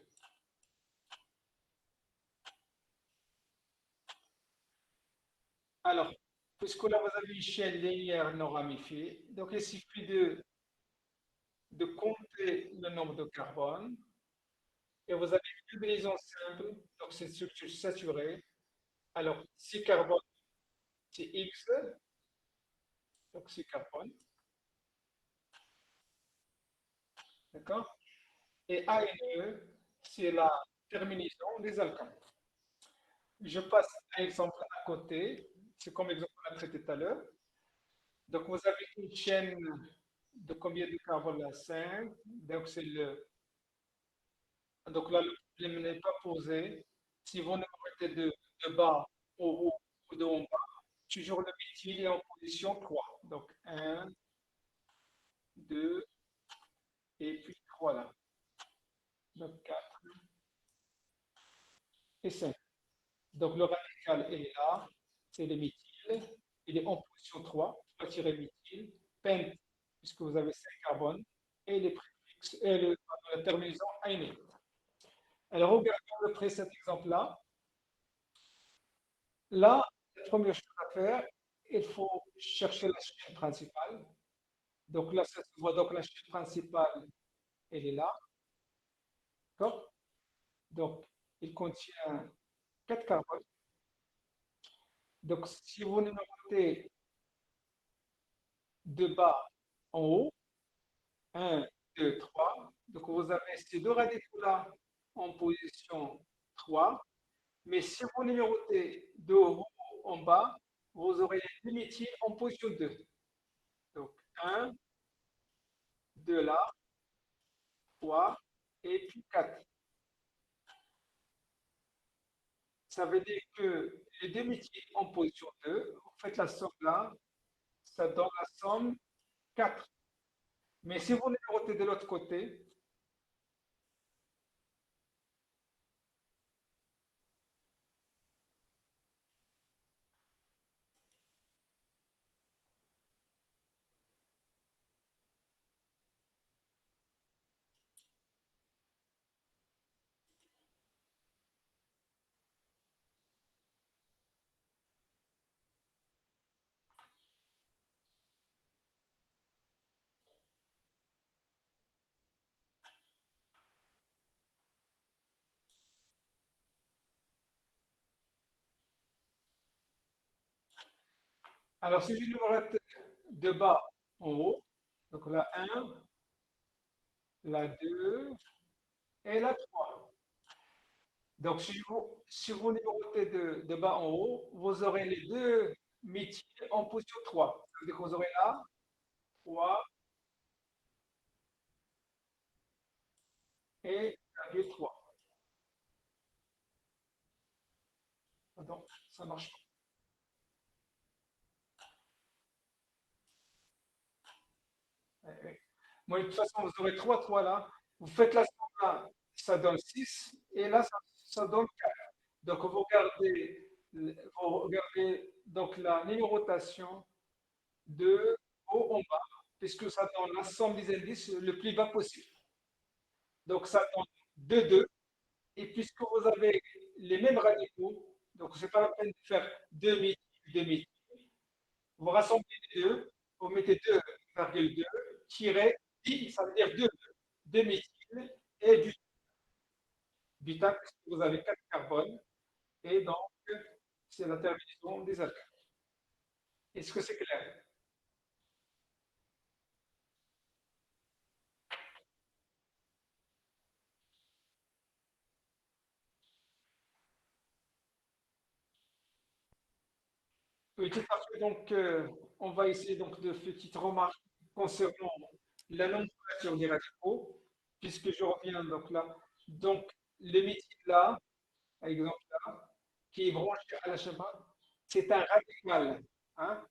Alors, puisque là, vous avez une chaîne linéaire non ramifiée, donc il suffit de compter le nombre de carbone et vous avez une combinaison simple, donc c'est une structure saturée. Alors, si carbone, c'est X, donc c'est carbone, d'accord? Et ANE, c'est la terminaison des alcanes. Je passe à un exemple à côté, c'est comme l'exemple qu'on a traité tout à l'heure. Donc, vous avez une chaîne de combien de carbone là? 5. Donc, c'est le. Donc là, le problème n'est pas posé. Si vous ne mettez de bas au haut ou de haut en bas, toujours le méthyle est en position 3. Donc, un, 2 et puis 3 là. Donc, 4 et 5. Donc, le radical est là, c'est le méthyle. Il est en position 3, 3-méthyle, pent, puisque vous avez 5 carbones, et les préfixes, et la terminaison aînée. Alors, regardons de près cet exemple-là. Là, la première chose à faire, il faut chercher la chaîne principale. Donc là, ça se voit, donc la chaîne principale, elle est là. D'accord? Donc, il contient 4 carbones. Donc, si vous numérotez de bas en haut, un, 2, 3. Donc, vous avez ces deux radicaux-là en position 3. Mais si vous numérotez de haut en bas, vous aurez les méthyle en position 2. Donc, un, 2 là, 3 et puis 4. Ça veut dire que les deux métiers en position 2, vous faites la somme là, ça donne la somme 4. Mais si vous numérotez de l'autre côté, alors si je numérote de bas en haut, donc la 1, la 2 et la 3. Donc si vous numérotez de bas en haut, vous aurez les deux métiers en position 3. Ça veut dire que vous aurez là 3 et la 2, 3. Donc ça marche pas. Moi, de toute façon, vous aurez 3 3 là. Vous faites la somme là, ça donne 6. Et là, ça donne 4. Donc, vous regardez donc la numérotation de haut en bas, puisque ça donne l'ensemble des indices le plus bas possible. Donc, ça donne 2, 2. Et puisque vous avez les mêmes radicaux, donc ce n'est pas la peine de faire 2 métiers, 2 métiers. Vous rassemblez les deux, vous mettez 2,2 tiré 10, ça veut dire 2 méthyl et du butane, puisque vous avez 4 carbones. Et donc, c'est la terminaison des alcanes. Est-ce que c'est clair? Oui, tout à fait. Donc, on va essayer donc de petites remarques concernant la nomenclature des radicaux, puisque je reviens donc là. Donc, le méthyle là, par exemple là, qui est branché à la schéma, c'est un radical. Hein?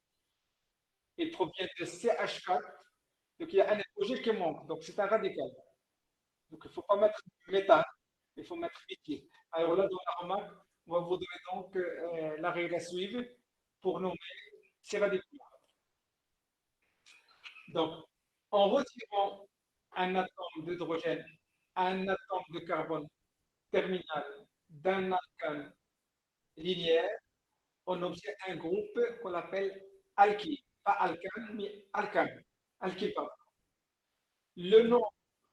Il provient de CH4. Donc, il y a un hydrogène qui manque. Donc, c'est un radical. Donc, il ne faut pas mettre méthane, il faut mettre méthyle. Alors là, dans la remarque, on va vous donner donc la règle à suivre pour nommer ces radicaux. Donc, en retirant un atome d'hydrogène à un atome de carbone terminal d'un alcane linéaire, on obtient un groupe qu'on appelle alkyle. Pas alcane, mais alcane. Alkyle, pardon. Le nom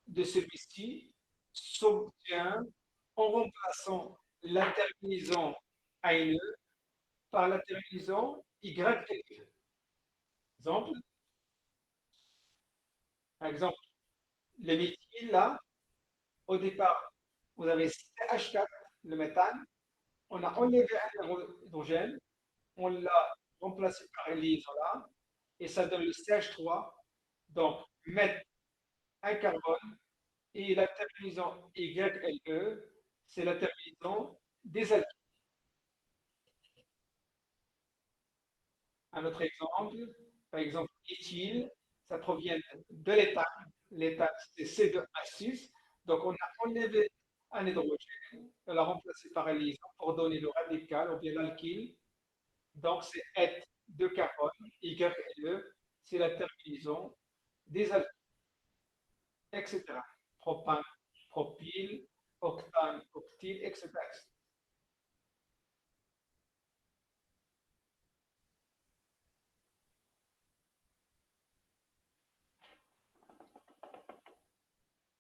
de celui-ci s'obtient en remplaçant la terminaison ANE par la terminaison YLE. Exemple, par exemple, le méthyle, là, au départ, vous avez CH4, le méthane, on a enlevé un hydrogène, on l'a remplacé par un là, et ça donne le CH3. Donc, mettre un carbone et la terminaison YLE, c'est la terminaison des alkyles. Un autre exemple, par exemple, éthyle, ça provient de l'éthane. L'éthane, c'est C2H6. Donc, on a enlevé un hydrogène, on l'a remplacé par un liaison pour donner le radical ou bien l'alkyle. Donc, c'est eth de carbone, YLE, c'est la terminaison des alkyles, etc. Propane, propyle, octane, octyle, etc.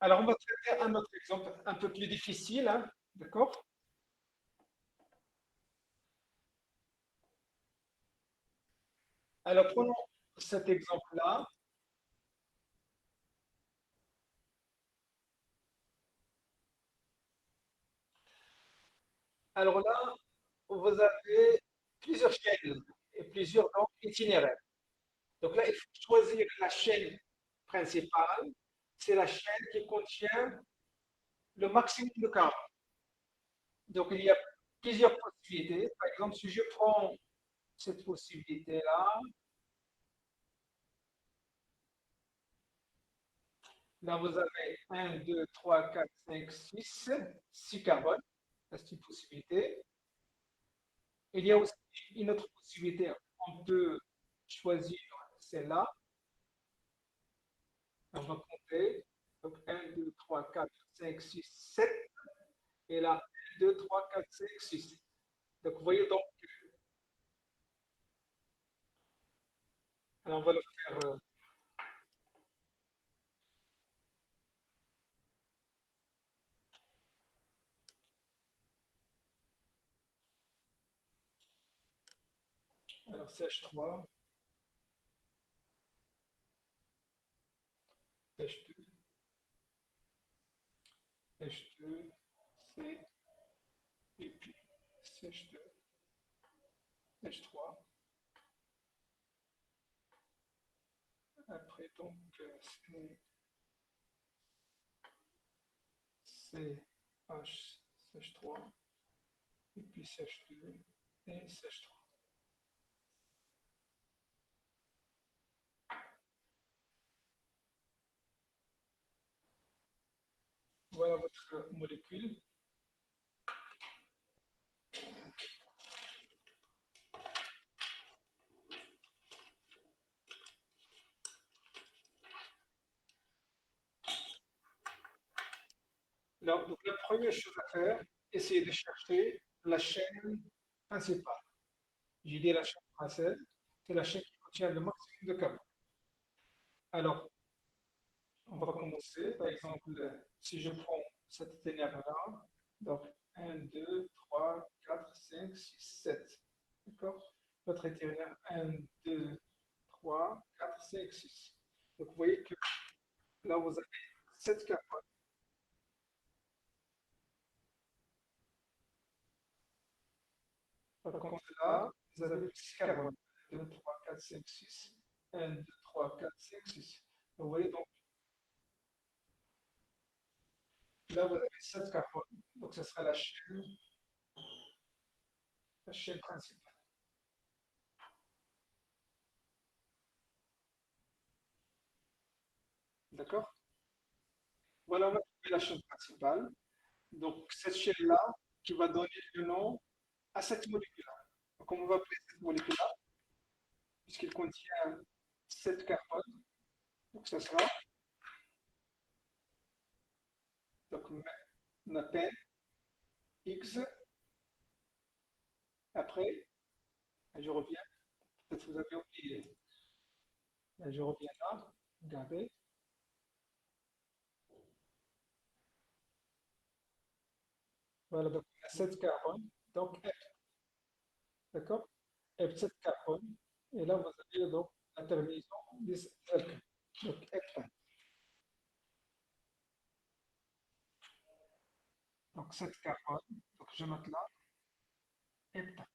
Alors, on va traiter un autre exemple un peu plus difficile, hein, d'accord? Alors, prenons cet exemple-là. Alors là, vous avez plusieurs chaînes et plusieurs donc, itinéraires. Donc là, il faut choisir la chaîne principale. C'est la chaîne qui contient le maximum de carbone. Donc il y a plusieurs possibilités. Par exemple, si je prends cette possibilité-là, là vous avez un, 2, 3, 4, 5, 6, 6 carbones. C'est une possibilité. Il y a aussi une autre possibilité. On peut choisir celle-là. On va compter. Donc 1, 2, 3, 4, 5, 6, 7. Et là, 1, 2, 3, 4, 5, 6. Donc vous voyez donc, alors on va le faire. Alors CH3, H2, H2, C, et puis CH2, H3. Après donc CH, CH3, et puis CH2 et CH3. Voilà votre molécule. Donc, la première chose à faire, essayez de chercher la chaîne principale. J'ai dit la chaîne principale, c'est la chaîne qui contient le maximum de carbone. Alors, on va commencer. Par exemple, si je prends cette itinéraire-là, donc 1, 2, 3, 4, 5, 6, 7. D'accord? Votre itinéraire 1, 2, 3, 4, 5, 6. Donc, vous voyez que là, vous avez 7 carbones. Par contre, là, vous avez 6 carbones. 2, 3, 4, 5, 6. 1, 2, 3, 4, 5, 6. Vous voyez donc, là, vous avez 7 carbones. Donc, ce sera la chaîne principale. D'accord? Voilà, on va trouver la chaîne principale. Donc, cette chaîne-là qui va donner le nom à cette molécule-là. Donc, on va appeler cette molécule-là, puisqu'elle contient 7 carbones. Donc, ça sera, donc, on appelle X. Après, je reviens. Peut-être que vous avez oublié. Là, je reviens là. Regardez. Voilà, donc, on a 7 carbones. Donc, F. D'accord? F7 carbone. Et là, vous avez donc la terminaison des alcanes. Donc, F1. Donc, 7 carbone. Donc, je note là. F1.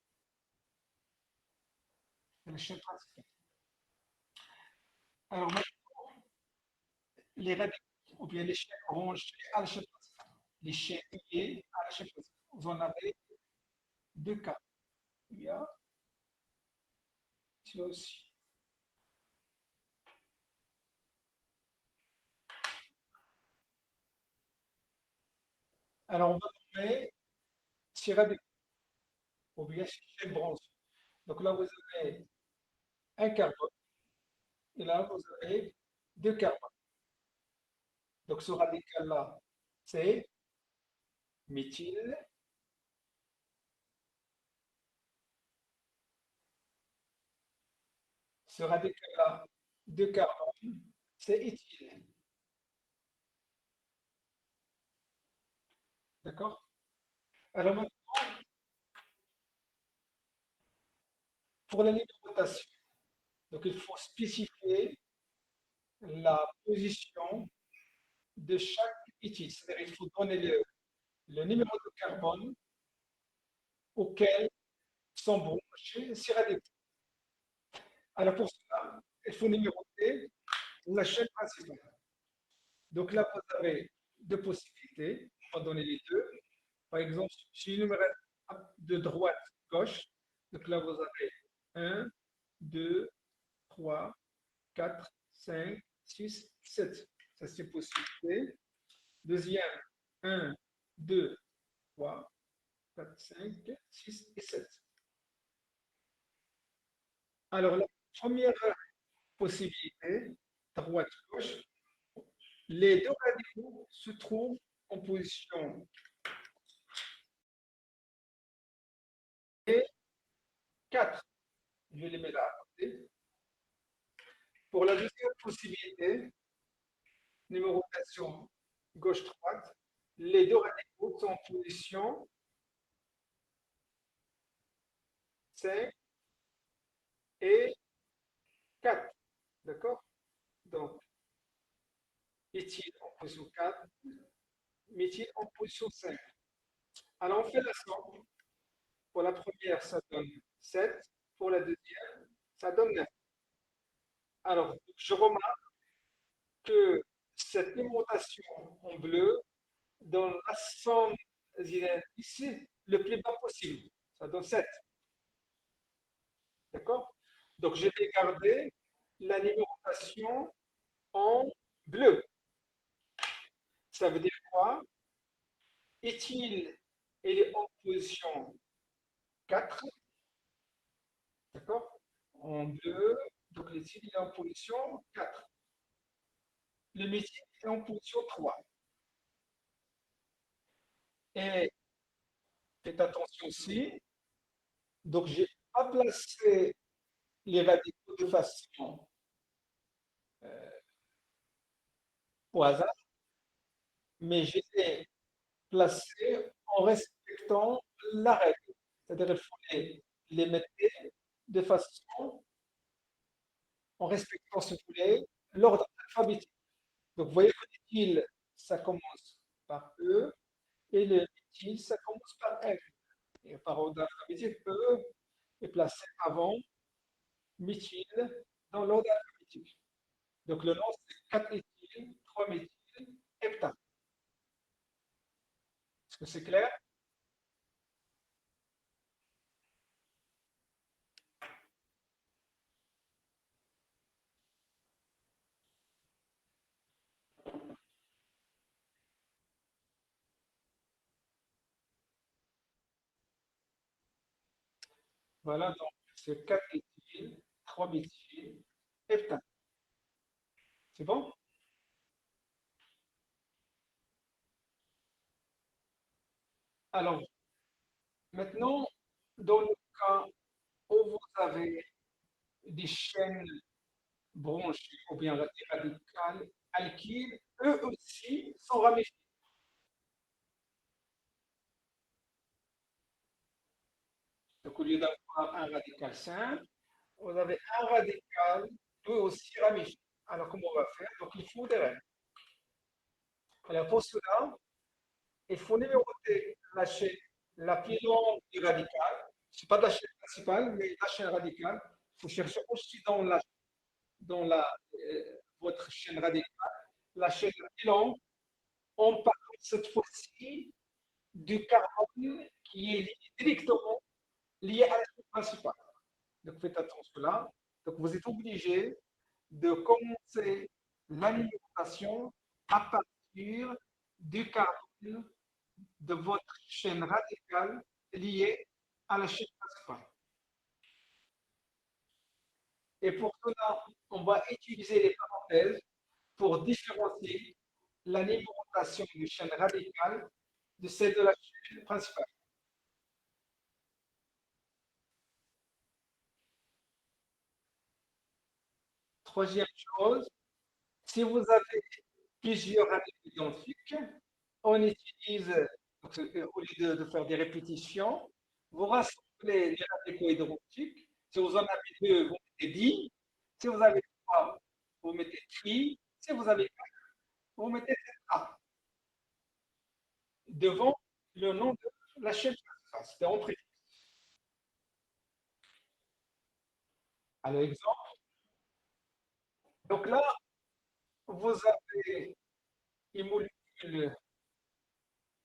C'est la chaîne principale. Alors, les radicaux, ou bien les chaînes orange à la chaîne principale. Les chaînes liées à la chaîne principale. Vous en avez deux cas. Il y a celui aussi. Alors, on va trouver ces radicaux, ou bien ces chaînes bronzées. Donc là, vous avez un carbone, et là, vous avez deux carbones. Donc, ce radical-là, c'est méthyle. Ce radical-là, deux carbones, c'est éthyle. D'accord? Alors maintenant, pour la numérotation, donc il faut spécifier la position de chaque éthyle. C'est-à-dire qu'il faut donner le numéro de carbone auquel sont branchés ces radicaux. Alors pour cela, il faut numéroter la chaîne principale. Donc là, vous avez deux possibilités. On va donner les deux. Par exemple, si je numère de droite gauche, donc là, vous avez 1, 2, 3, 4, 5, 6, 7. Ça, c'est une possibilité. Deuxième, 1, 2, 3, 4, 5, 6 et 7. Alors, la première possibilité, droite-gauche, les deux radicaux se trouvent en position 4. Je les mets là à côté. Pour la deuxième possibilité, numérotation gauche-droite, les deux radicaux sont en position 5 et 4. D'accord? Donc, éthyle en position 4, méthyle en position 5. Alors, on fait la somme. Pour la première, ça donne 7. Pour la deuxième, ça donne 9. Alors, je remarque que cette numérotation en bleu donne la somme ici le plus bas possible. Ça donne 7. D'accord? Donc, je vais garder la numérotation en bleu. Ça veut dire quoi? Éthyle, il est en position 4. D'accord? En bleu, donc l'éthyle est en position 4. Le méthyle est en position 3. Et faites attention aussi. Donc, je n'ai pas placé les radicaux de façon au hasard, mais je les ai placés en respectant la règle. C'est-à-dire qu'il faut les mettre de façon, en respectant, si vous voulez, l'ordre alphabétique. Donc, vous voyez que l'éthyle, ça commence par E, et le méthyle, ça commence par F. Et par ordre alphabétique, E est placé avant méthyle dans l'ordre alphabétique. Donc, le nom, c'est 4-éthyle, 3-méthyle, heptane. Est-ce que c'est clair? Voilà, donc c'est 4-éthyle, 3-méthyle, heptane. C'est bon? Alors, maintenant, dans le cas où vous avez des chaînes branchées ou bien des radicales alkyles, eux aussi sont ramifiés. Donc, au lieu d'avoir un radical simple, vous avez un radical, eux aussi ramifié. Alors, comment on va faire? Donc, il faut des règles. Alors, pour cela, il faut numéroter la chaîne la plus longue du radical. Ce n'est pas la chaîne principale, mais la chaîne radicale. Il faut chercher aussi votre chaîne radicale, la chaîne la plus longue. On parle cette fois-ci du carbone qui est directement lié à la chaîne principale. Donc faites attention là. Donc vous êtes obligé de commencer l'alimentation à partir du carbone de votre chaîne radicale liée à la chaîne principale. Et pour cela, on va utiliser les parenthèses pour différencier l'alimentation d'une chaîne radicale de celle de la chaîne principale. Troisième chose, si vous avez plusieurs radicaux identiques, on utilise, donc, au lieu de faire des répétitions, vous rassemblez les radicaux identiques. Si vous en avez deux, vous mettez 10. Si vous avez trois, vous mettez tri. Si vous avez quatre, vous mettez A devant le nom de la chaîne principale. C'était en préfixe. Alors, exemple. Donc là, vous avez une molécule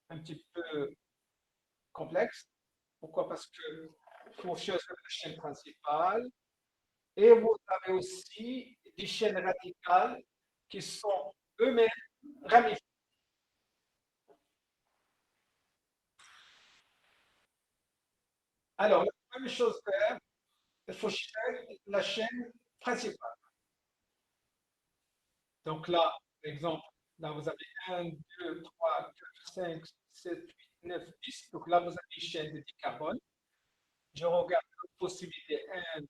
un petit peu complexe. Pourquoi? Parce que faut choisir la chaîne principale et vous avez aussi des chaînes radicales qui sont eux-mêmes ramifiées. Alors, la première chose à faire, il faut chercher la chaîne principale. Donc là, par exemple, là vous avez 1, 2, 3, 4, 5, 6, 7, 8, 9, 10. Donc là, vous avez une chaîne de dicarbone. Je regarde la possibilité 1,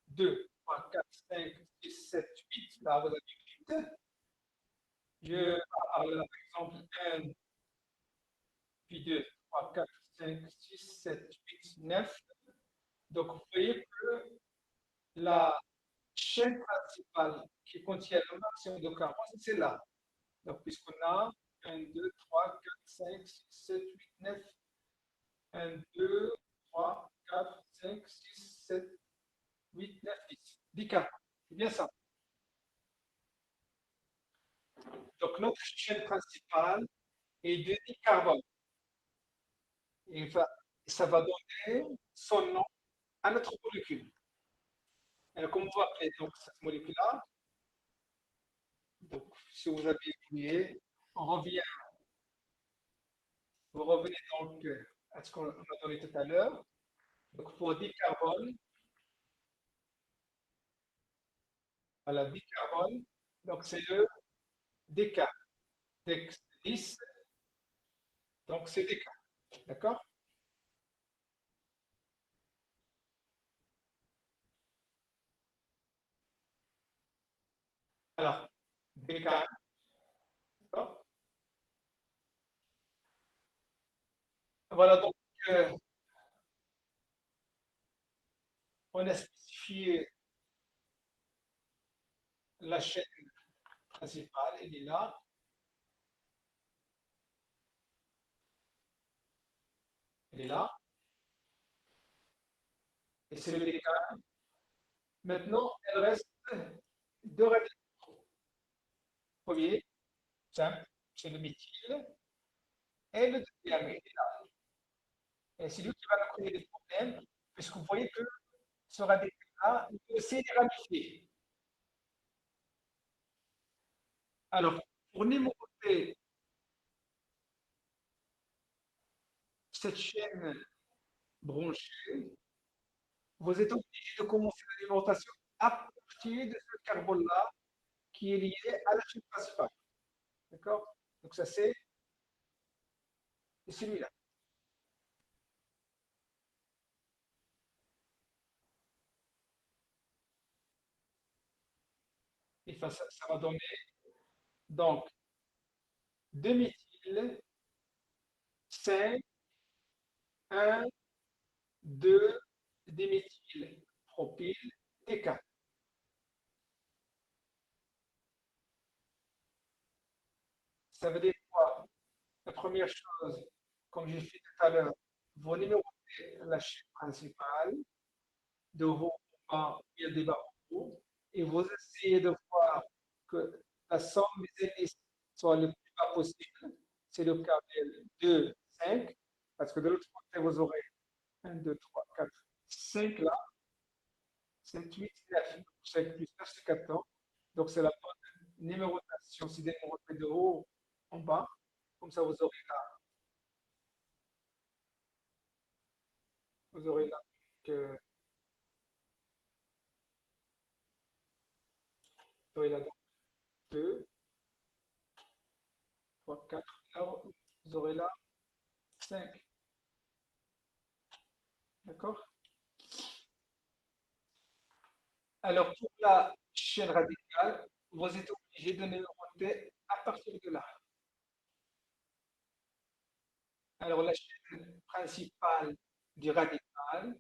2, 3, 4, 5, 6, 7, 8. Là, vous avez 8. Je parle là, par exemple, 1, puis 2, 3, 4, 5, 6, 7, 8, 9. Donc, vous voyez que la chaîne principale qui contient le maximum de carbone, c'est là. Donc, puisqu'on a 1, 2, 3, 4, 5, 6, 7, 8, 9. 1, 2, 3, 4, 5, 6, 7, 8, 9, 10. 10 carbone. C'est bien ça. Donc, notre chaîne principale est de 10 carbone. Et ça va donner son nom à notre molécule. Alors, comment on va appeler donc, cette molécule-là? Donc, si vous avez oublié, on revient, vous revenez donc à ce qu'on a donné tout à l'heure. Donc, pour dicarbone, voilà, dicarbone, donc c'est le déca. Donc, 10, Donc, c'est des cas. D'accord? Alors, des cas. D'accord. Voilà, donc, euh, on a spécifié la chaîne principale, elle est là, elle est là, et c'est le déca. Maintenant, il reste deux radicaux. Premier, simple, c'est le méthyle, et le deuxième, il est là. Et c'est lui qui va nous créer des problèmes, puisque vous voyez que ce radical-là, il peut aussi être ramifié. Alors, pour numéroter cette chaîne branchée, vous êtes obligé de commencer la numérotation à partir de ce carbone-là qui est lié à la chaîne principale. D'accord? Donc, ça, c'est celui-là. Et ça va donner donc 2 méthyl, 5, 1, 2, diméthyl, propyl, déca. Ça veut dire quoi? La première chose, comme j'ai fait tout à l'heure, vous numérotez la chaîne principale, de haut en bas, il y a des barres en haut, et vous essayez de voir que la somme des indices soit le plus bas possible. C'est le cas de 2, 5, parce que de l'autre côté, vous aurez 1, 2, 3, 4, 5 là, 7, 8, 9, 5 plus 9, c'est 14. Donc c'est la bonne numérotation, c'est des numérotés de haut en bas. Comme ça, vous aurez là que vous aurez là donc 2, 3, 4. Alors, vous aurez là 5. D'accord? Alors, pour la chaîne radicale, vous êtes obligé de numéroter à partir de là. Alors, la chaîne principale du radical,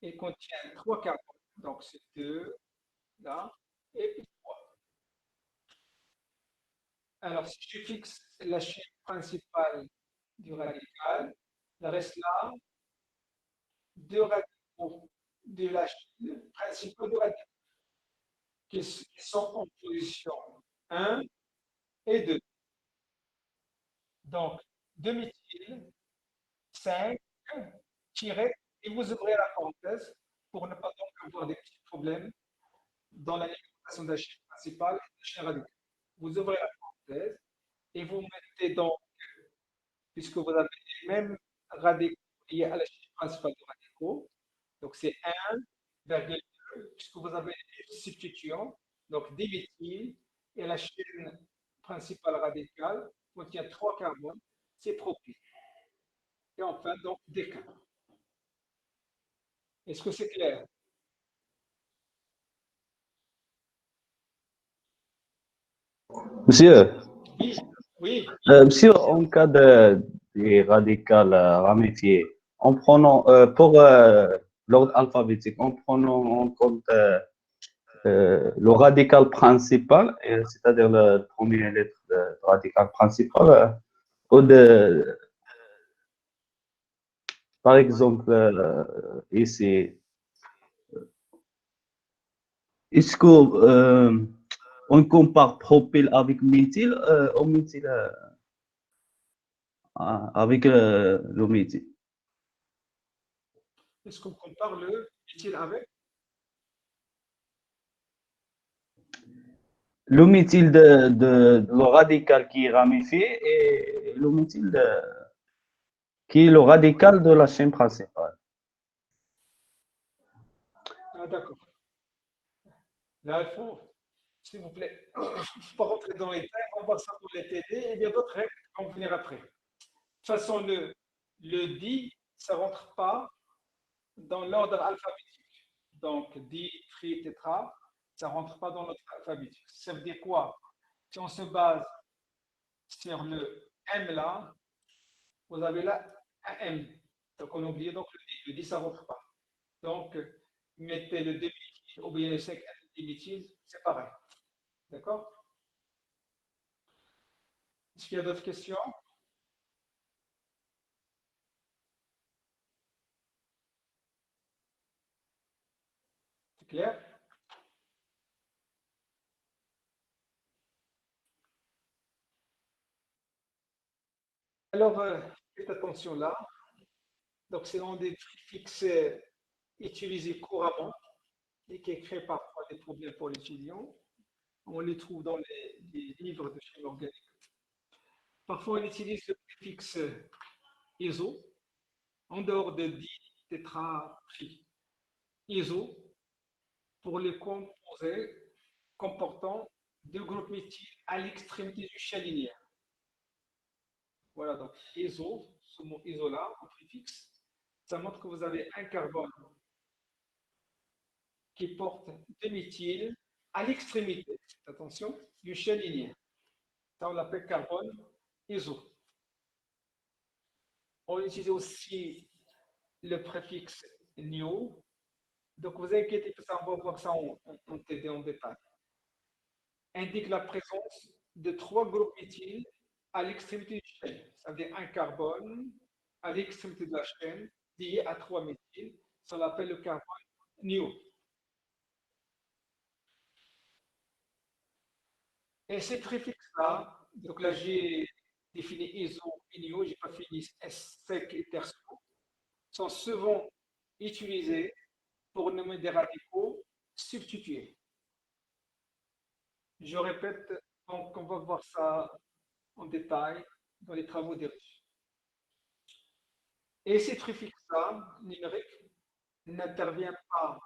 elle contient 3 carbones. Donc, c'est 2 là, et puis 3. Alors, si je fixe la chaîne principale du radical, il reste là 2 radicaux de la chaîne principale du radical qui sont en position 1 et 2. Donc, 2 méthyl, 5, tiré, et vous ouvrez la parenthèse pour ne pas donc avoir des petits problèmes dans la limitation de la chaîne principale et de la chaîne radicale. Vous ouvrez la parenthèse et vous mettez donc, puisque vous avez les mêmes radicaux liés à la chaîne principale de radicaux, donc c'est 1,2, puisque vous avez les substituants, donc diméthyl, et la chaîne principale radicale contient 3 carbones, c'est propyl. Et enfin, donc, déca. Est-ce que c'est clair? Monsieur, Oui, oui. monsieur, en cas des radicales ramifiées, en prenant, pour l'ordre alphabétique, en prenant en compte le radical principal, c'est-à-dire la première lettre de radical principal, ou par exemple, ici, est-ce que on compare propyl avec méthyle ou méthyle avec le méthyle? Est-ce qu'on compare le méthyle avec? Le méthyle le radical qui est ramifié et le méthyle qui est le radical de la chaîne principale. Ah, d'accord. Là, il faut, s'il vous plaît, je ne peux pas rentrer dans les détails, on va voir ça pour les TD et il y a d'autres règles qui vont venir après. toute façon, le di, ça ne rentre pas dans l'ordre alphabétique. Donc, di, tri, tétra, ça ne rentre pas dans l'ordre alphabétique. Ça veut dire quoi? Si on se base sur le M là, vous avez là un M. Donc, on oublie donc le di. Le di, ça ne rentre pas. Donc, mettez le demi-méthyle ou bien le 5-diméthyle, c'est pareil. D'accord? Est-ce qu'il y a d'autres questions? C'est clair? Alors, faites attention là. Donc, c'est l'un des préfixes utilisés couramment et qui crée parfois des problèmes pour l'étudiant. On les trouve dans les livres de chimie organique. Parfois, on utilise le préfixe iso en dehors de di, tétra, tri. Iso pour les composés comportant deux groupes méthyl à l'extrémité du chaîne linéaire. Voilà, donc iso, ce mot iso là, en préfixe, ça montre que vous avez un carbone qui porte deux méthyl à l'extrémité, attention, du chaîne linéaire. Ça, on l'appelle carbone iso. On utilise aussi le préfixe nio. Donc, vous inquiétez pas, on va voir ça en TD en détail. Indique la présence de trois groupes méthyl à l'extrémité du chaîne. Ça veut dire un carbone à l'extrémité de la chaîne lié à trois méthyl. Ça l'appelle le carbone nio. Et ces préfixes-là, donc là j'ai défini iso et nio, j'ai pas fini sec et tertio, sont souvent utilisés pour nommer des radicaux substitués. Je répète, donc on va voir ça en détail dans les travaux des riches. Et ces préfixes-là, numériques, n'interviennent pas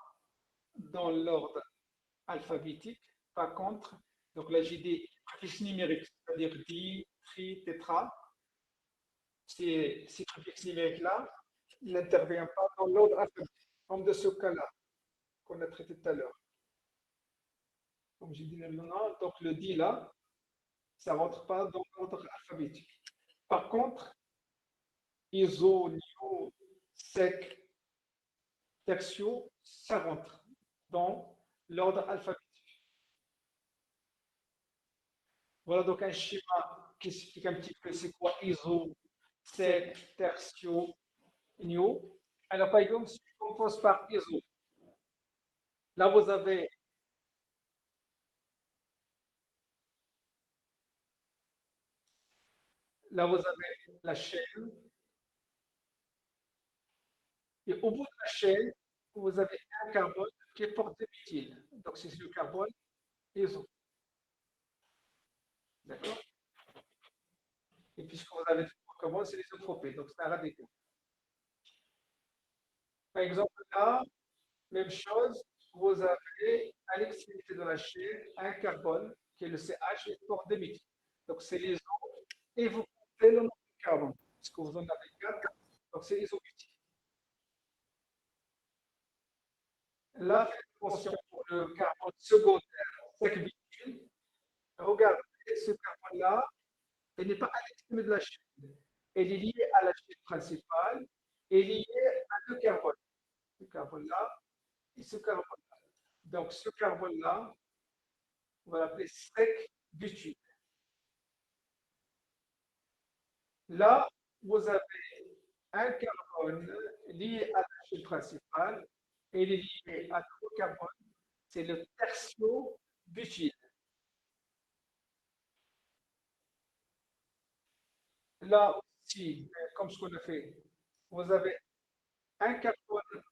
dans l'ordre alphabétique. Par contre, donc là j'ai des préfixes numériques, c'est-à-dire di, tri, tétra. Ces préfixes numériques-là n'interviennent pas dans l'ordre alphabétique, comme de ce cas-là qu'on a traité tout à l'heure. Comme j'ai dit maintenant, donc le di là, ça ne rentre pas dans l'ordre alphabétique. Par contre, iso, nio, sec, tertio, ça rentre dans l'ordre alphabétique. Voilà donc un schéma qui explique un petit peu c'est quoi iso, sec, tertio, nio. Alors par exemple, si je compose par iso, là vous avez la chaîne. Et au bout de la chaîne, vous avez un carbone qui porte des méthyl. Donc, c'est le carbone iso. D'accord? Et puisque vous avez trois carbones, c'est l'isotropie. Donc, c'est un radical. Par exemple, là, même chose, vous avez à l'extrémité de la chaîne un carbone qui est le CH et porte des méthyl. Donc, c'est l'iso. Et vous comptez le nombre de carbone. Parce que vous en avez 4. Donc, c'est isobutyle. Là, faites attention pour le carbone secondaire, 5 butyl. Regardez, ce carbone-là, il n'est pas à l'extrémité de la chaîne. Elle est liée à la chaîne principale et liée à deux carbones. Ce carbone-là et ce carbone-là. Donc, ce carbone-là, on va l'appeler sec butyle. Là, vous avez un carbone lié à la chaîne principale et il est lié à trois carbones. C'est le tertio-butyle. Là aussi, comme ce qu'on a fait, vous avez un carbone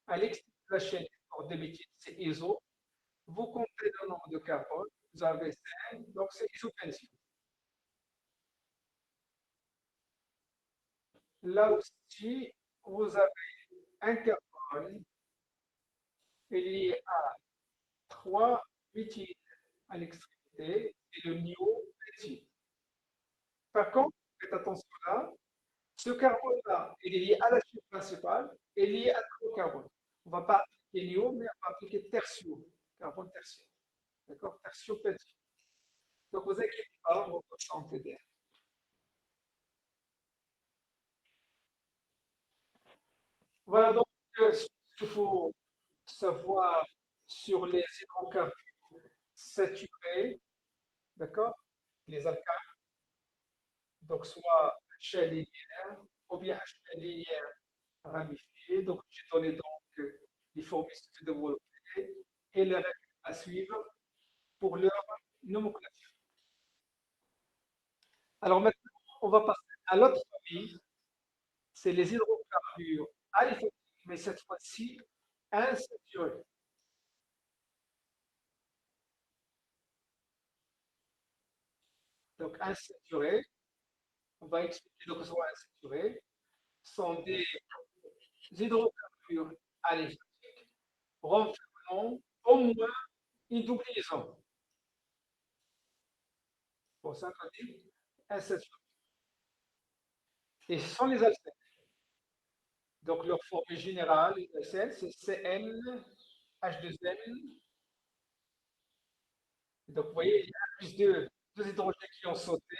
à l'extérieur de la chaîne pour déméthyle, c'est iso. Vous comptez le nombre de carbone, vous avez 5, donc c'est isopentine. Là aussi, vous avez un carbone lié à 3 méthyl à l'extrémité et le niométhyle. Par contre, faites attention là, Ce carbone-là, il est lié à la chaîne principale et lié à l'autre carbone. On ne va pas appliquer NiO, mais on va appliquer tertio, carbone tertio. D'accord? Tertio peltio. Donc, vous inquiétez pas, on va faire ça en TDR. Voilà donc ce qu'il faut savoir sur les hydrocarbures saturés, d'accord? Les alcanes, donc soit chaîne linéaire ou bien chaîne linéaire ramifiée. Donc, j'ai donné donc les formules de développé et les règles à suivre pour leur nomenclature. Alors maintenant, on va passer à l'autre famille, c'est les hydrocarbures aliphatique, mais cette fois-ci insaturés. Donc insaturés, on va expliquer donc ce soit insaturés, sont des hydrocarbures aléphatiques renfermant au moins une double liaison. Pour ça qu'on dit insaturés. Et ce sont les alcènes. Donc leur formule générale, les alcènes, c'est Cn, H2N. Donc vous voyez, il y a plus de deux hydrogènes qui ont sauté,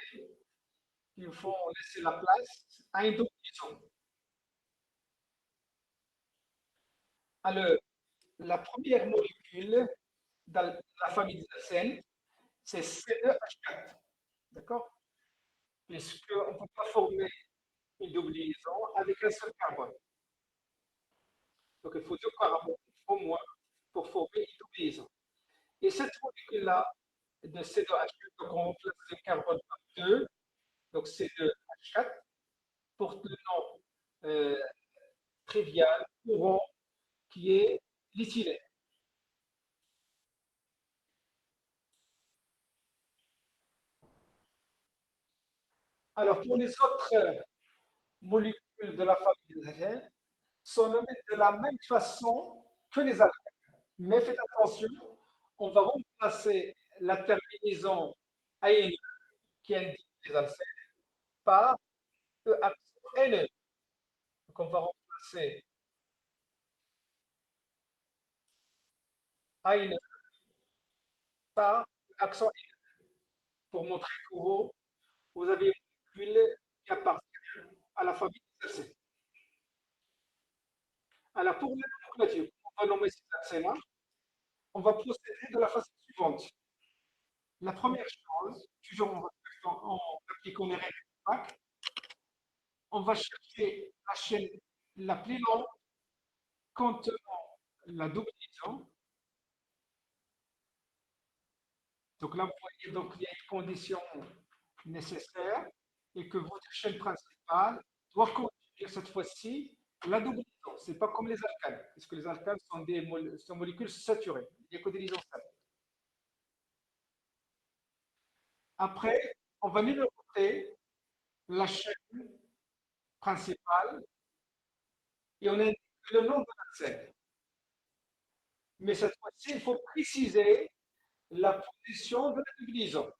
qui font laisser la place à une double liaison. Alors, la première molécule dans la famille des alcènes, c'est C2H4. D'accord? Puisqu'on ne peut pas former une double liaison avec un seul carbone. Donc, il faut deux carbones au moins pour former une double liaison. Et cette molécule-là, de C2H4, donc on remplace le carbone par 2, donc C2H4, porte le nom trivial, courant, qui est l'éthylène. Alors, pour les autres molécules de la famille des alcènes, sont nommées de la même façon que les alcènes. Mais faites attention, on va remplacer la terminaison ANE qui indique les alcènes par E accent NE. Donc on va remplacer ANE par accent NE pour montrer que vous avez une molécule qui appartient à la famille des alcènes. Alors pour la nomenclature, on va nommer ces alcènes-là. On va procéder de la façon suivante. La première chose, toujours en appliquant les règles du bac, on va chercher la chaîne la plus longue contenant la double liaison. Donc là, vous voyez donc il y a une condition nécessaire et que votre chaîne principale doit contenir cette fois-ci la double liaison. Ce n'est pas comme les alcanes, puisque les alcanes sont des molécules saturées. Il n'y a que des liaisons stables. Après, on va numéroter la chaîne principale et on indique le nom de la scène. Mais cette fois-ci, il faut préciser la position de la double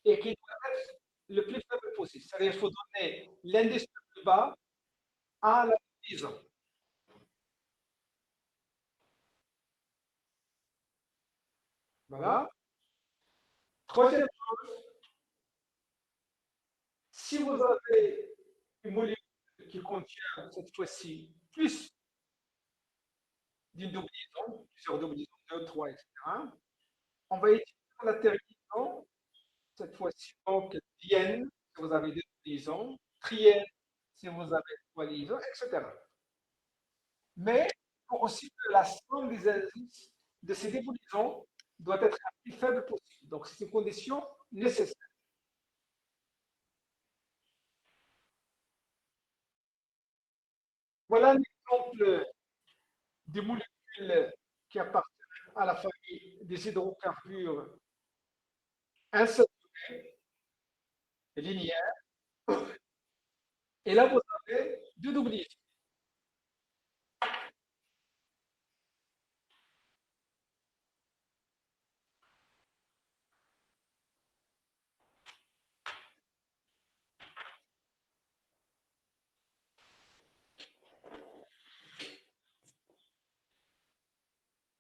et qui doit être le plus faible possible. C'est-à-dire qu'il faut donner l'indice le plus bas à la double. Voilà. Troisième chose, si vous avez une molécule qui contient cette fois-ci plus d'une double liaison, plusieurs double liaisons, 2, 3, etc., on va utiliser la terminaison, cette fois-ci, donc diène, si vous avez deux liaisons, triène, si vous avez trois liaisons, etc. Mais pour aussi que la somme des indices de ces dévolutions doit être la plus faible possible. Donc, c'est une condition nécessaire. Voilà un exemple des molécules qui appartiennent à la famille des hydrocarbures insaturés et linéaires. Et là, vous avez deux doubles liaisons.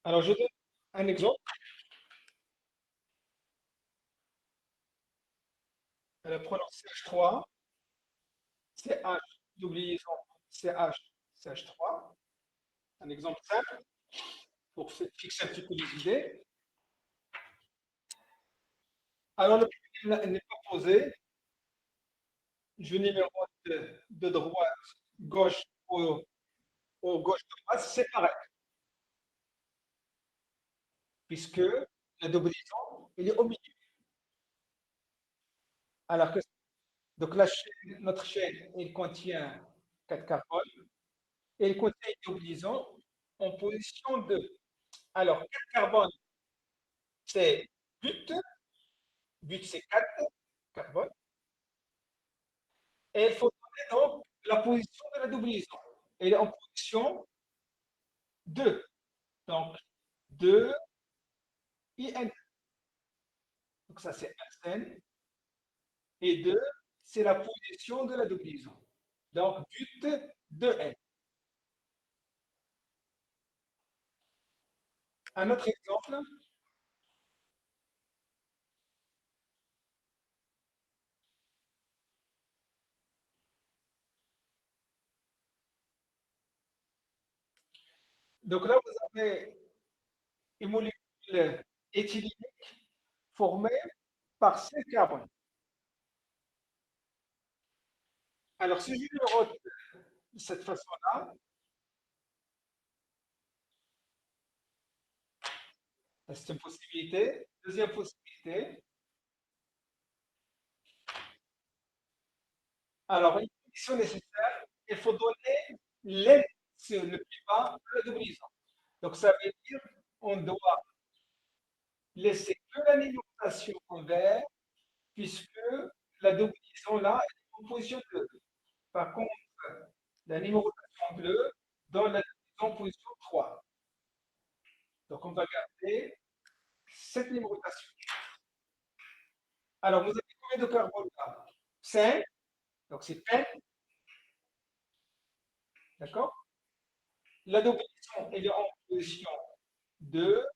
Alors, je donne un exemple. Prenons CH3, CH, doublions CH, CH3. Un exemple simple pour fixer un petit peu les idées. Alors, le problème n'est pas posé. Je numérote de droite, gauche au gauche de droite, c'est pareil. Puisque la doublison, il est au milieu. Alors que, donc notre chaîne, il contient 4 carbones et il contient une doublison en position 2. Alors, 4 carbones, c'est but c'est 4 carbones, et il faut donner donc la position de la doublison. Elle est en position 2. Donc, 2 IN. Donc, ça, c'est SN. Et 2, c'est la position de la doublison. Donc, but de N. Un autre exemple. Donc là, vous avez une molécule éthylique formée par 5 carbones. Alors, si je le retiens de cette façon-là, c'est une possibilité. Deuxième possibilité. Alors, une condition nécessaire, il faut donner l'aide sur le plus bas de la doublison. Donc, ça veut dire qu'on doit laisser que la numérotation en vert, puisque la doublison là est en position 2. Par contre, la numérotation bleue donne la doublison en position 3. Donc, on va garder cette numérotation. Alors, vous avez combien de carbone là? 5. Donc, c'est pen. D'accord? La doublison est en position 2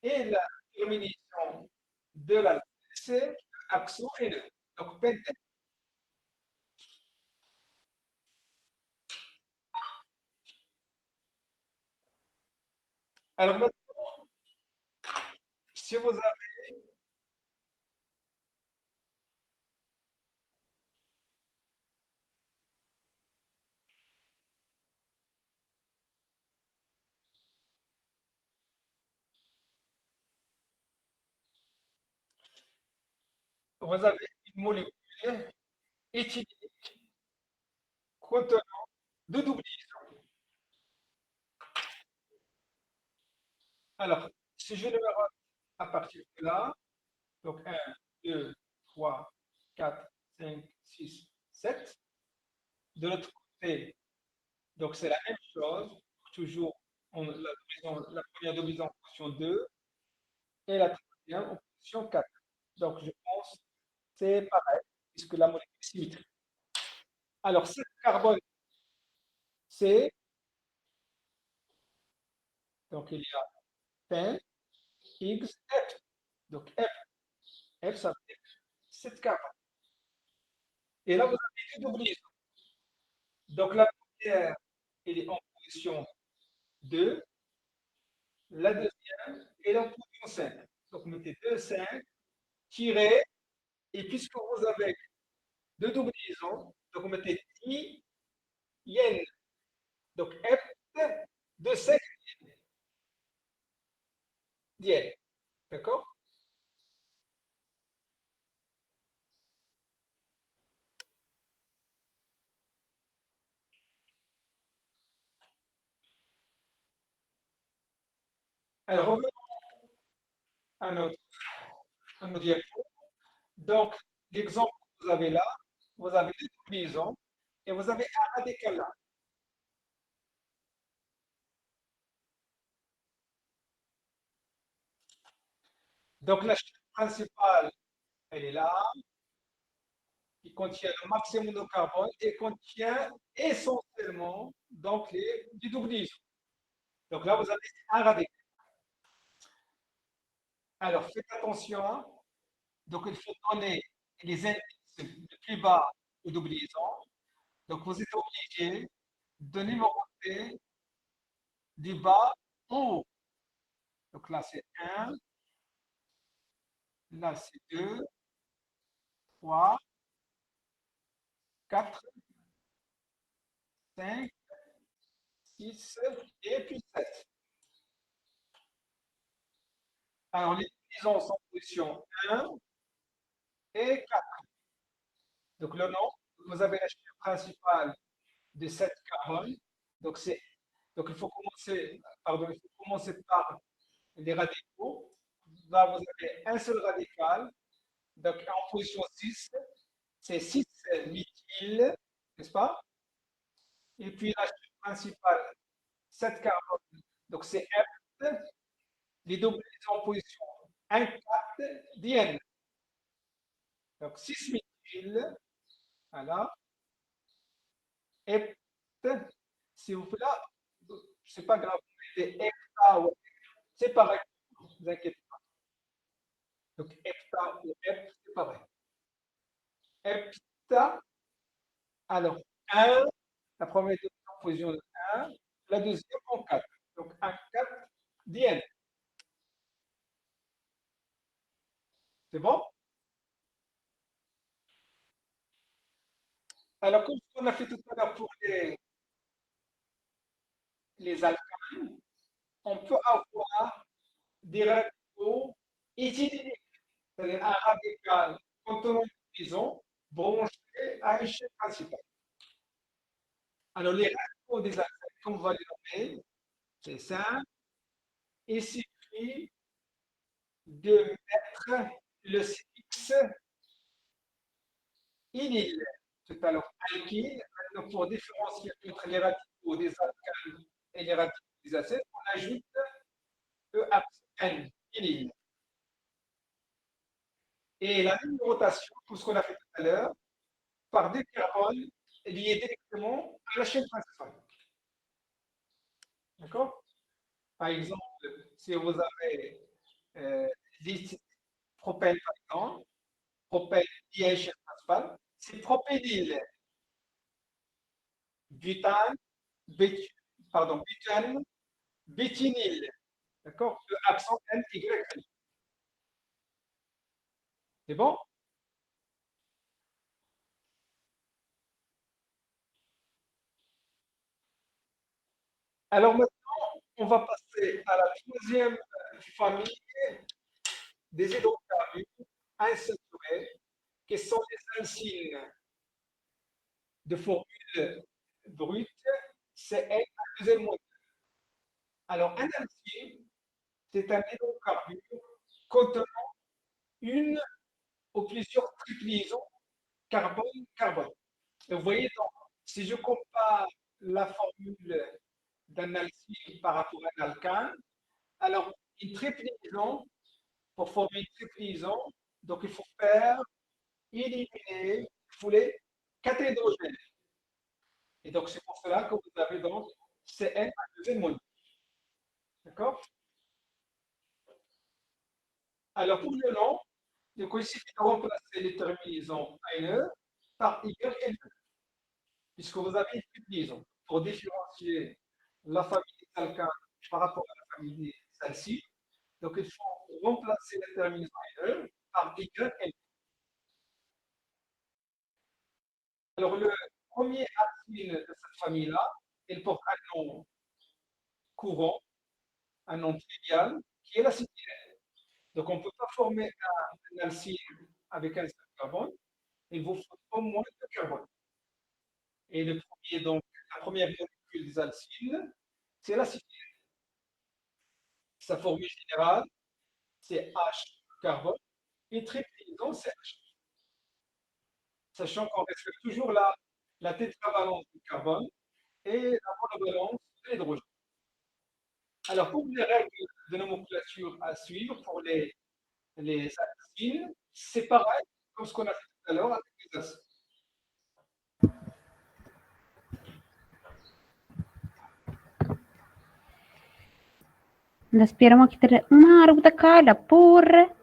et la terminaison de la c'est axo et 2. Donc, pentène. Alors, maintenant, si vous avez une molécule éthylique contenant deux doublures. Alors, si je le numérote à partir de là, donc 1, 2, 3, 4, 5, 6, 7. De l'autre côté, donc c'est la même chose, toujours la première doublison en position 2 et la troisième en position 4. Donc je pense que c'est pareil, puisque la molécule est symétrique. Alors, ce carbone, c'est, donc il y a P, X, F. Donc F, ça veut dire 7 carbone. Et là, vous avez deux doublures. Donc la première, elle est en position 2, la deuxième, elle est en position 5. Donc vous mettez 2, 5, tiré, et puisque vous avez deux doublions, donc vous mettez I, yen, donc F de 5 yen. D'accord? Alors, revenons à notre diapo. Donc, l'exemple que vous avez là, vous avez deux doublions et vous avez un radical là. Donc, la chaîne principale, elle est là, qui contient le maximum de carbone et contient essentiellement donc les doublions. Donc là, vous avez un radical. Alors, faites attention, hein. Donc, il faut donner les indices du plus bas au doublison. Donc, vous êtes obligé de numéroter du bas en haut. Donc là, c'est 1, là, c'est 2, 3, 4, 5, 6 et puis 7. Alors, les doublissons sont en position 1 et 4. Donc, le nom, vous avez la chaîne principale de 7 carbones. Donc, il faut commencer, il faut commencer par les radicaux. Là, vous avez un seul radical. Donc, en position 6, c'est 6 méthyl, n'est-ce pas? Et puis, la chaîne principale, 7 carbones. Donc, c'est F. Les doubles en position 1, 4, diène. Donc, 6 méthyl. Voilà. Hept, si vous faites là, c'est pas grave, vous mettez hepta ou c'est pareil, ne vous inquiétez pas. Donc, hepta ou hept, c'est pareil. Hepta, alors 1, la première en position de 1, la deuxième en 4. Donc, 1, 4, diène. C'est bon? Alors, comme on a fait tout à l'heure pour les alcanes, on peut avoir des radicaux éthyliques, c'est-à-dire un radical contenant une liaison branché à une chaîne principale. Alors, les radicaux des alcanes, comme on va les nommer, c'est simple. Il suffit de mettre le suffixe inyle, tout à l'heure alkyle. Maintenant, pour différencier entre les radicaux des alcanes et les radicaux des acètes, on ajoute EHN, inyle. Et la numérotation, tout ce qu'on a fait tout à l'heure, par des carbones liés directement à la chaîne principale. D'accord? Par exemple, si vous avez 10 propène, par exemple, propène lié à la chaîne principale, c'est propényle, butane, butane, bétinyle. D'accord? Le accent N, Y. C'est bon? Alors maintenant, on va passer à la troisième famille des hydrocarbures insaturés, qui sont les alcynes de formule brute, c'est N à deuxième moitié. Alors, un alcyne, c'est un hydrocarbure contenant une ou plusieurs tripliaisons carbone-carbone. Et vous voyez, donc, si je compare la formule d'un alcyne par rapport à un alcane, alors une tripliaison, pour former une tripliaison, donc il faut faire éliminer, fouler 4 hydrogènes. Et donc c'est pour cela que vous avez donc Cn à deuxième moitié. D'accord? Alors pour le nom, donc il suffit de remplacer les terminaisons eine par y et ne, puisque vous avez une tripliaison. Pour différencier la famille des alcanes par rapport à la famille des alcynes, donc il faut remplacer la terminaison eine par y et ne. Alors, le premier alcyne de cette famille-là, il porte un nom courant, un nom trivial, qui est l'acétylène. Donc, on ne peut pas former un alcyne avec un seul carbone. Il vous faut au moins deux carbones. Et le premier, donc, la première molécule des alcynes, c'est l'acétylène. Sa formule générale, c'est H carbone et tripliaison, c'est H. Sachant qu'on respecte toujours la tétravalence du carbone et la monovalence de l'hydrogène. Alors, pour les règles de nomenclature à suivre pour les alcynes, c'est pareil comme ce qu'on a fait tout à l'heure avec les acides. Speriamo che te una ruta cala pure.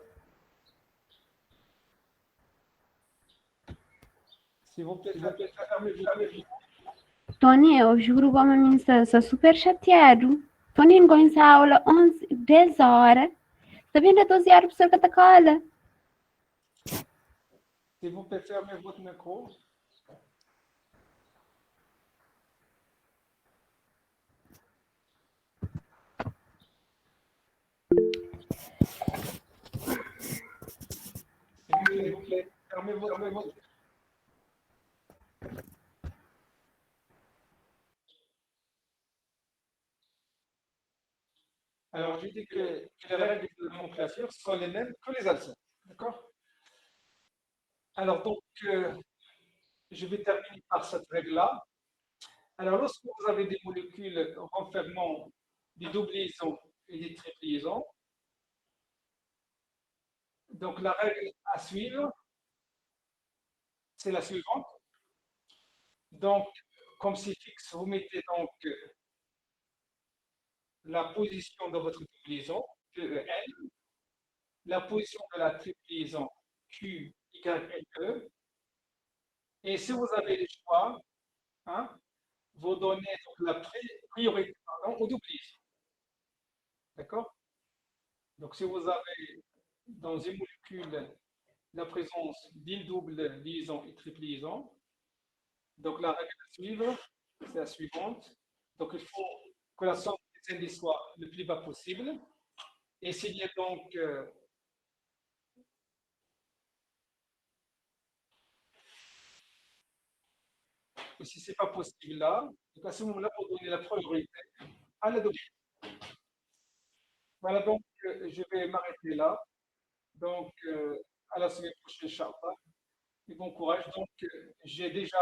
S'il vous plaît, fermez votre micro. Tony, eu juro pra mim, sou super chateado. Tony, não começa a aula 11, 10 horas. Tá vendo 12 horas, professor, que tá cala. S'il vous plaît, fermez votre micro. S'il vous plaît, fermez votre micro. Alors, je dis que les règles de nomenclature sont les mêmes que les Alsaciens. D'accord? Alors, donc, je vais terminer par cette règle-là. Alors, lorsque vous avez des molécules renfermant des doubles liaisons et des triples liaisons, donc la règle à suivre, c'est la suivante. Donc, comme c'est fixe, vous mettez donc la position de votre double liaison, QEL, la position de la triple liaison, QYLE, et si vous avez le choix, hein, vous donnez donc la priorité aux double liaisons. D'accord? Donc, si vous avez dans une molécule la présence d'une double liaison et triple liaison, donc la règle à suivre, c'est la suivante. Donc, il faut que la somme des indices soit le plus bas possible. Et s'il y a donc et si ce n'est pas possible là, donc à ce moment-là, vous donnez la priorité à la double. Voilà, donc je vais m'arrêter là. Donc, à la semaine prochaine, Inch'Allah. Et bon courage. Donc, j'ai déjà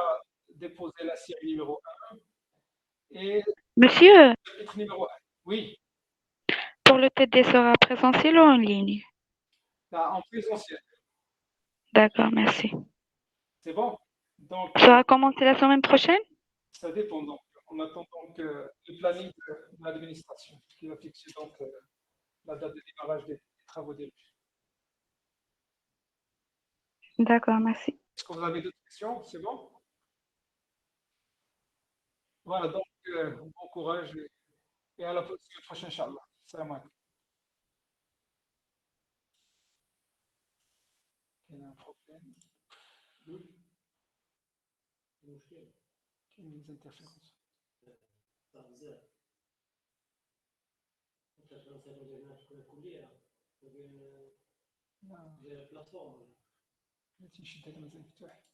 déposé la série numéro 1 et Monsieur, le chapitre numéro 1. Oui, pour le TD sera présentiel ou en ligne? là, en présentiel. D'accord, merci. C'est bon? Donc, Ça va commencer la semaine prochaine? ça dépend. Donc, on attend donc le planning de l'administration qui va fixer donc la date de démarrage des travaux début. D'accord, merci. Est-ce que vous avez d'autres questions? C'est bon? Voilà, donc bon courage et à la prochaine, Inch'Allah. Salam alaikum. Il y a un problème. Oui. Il y a des interférences. لا. التي شدة المزاج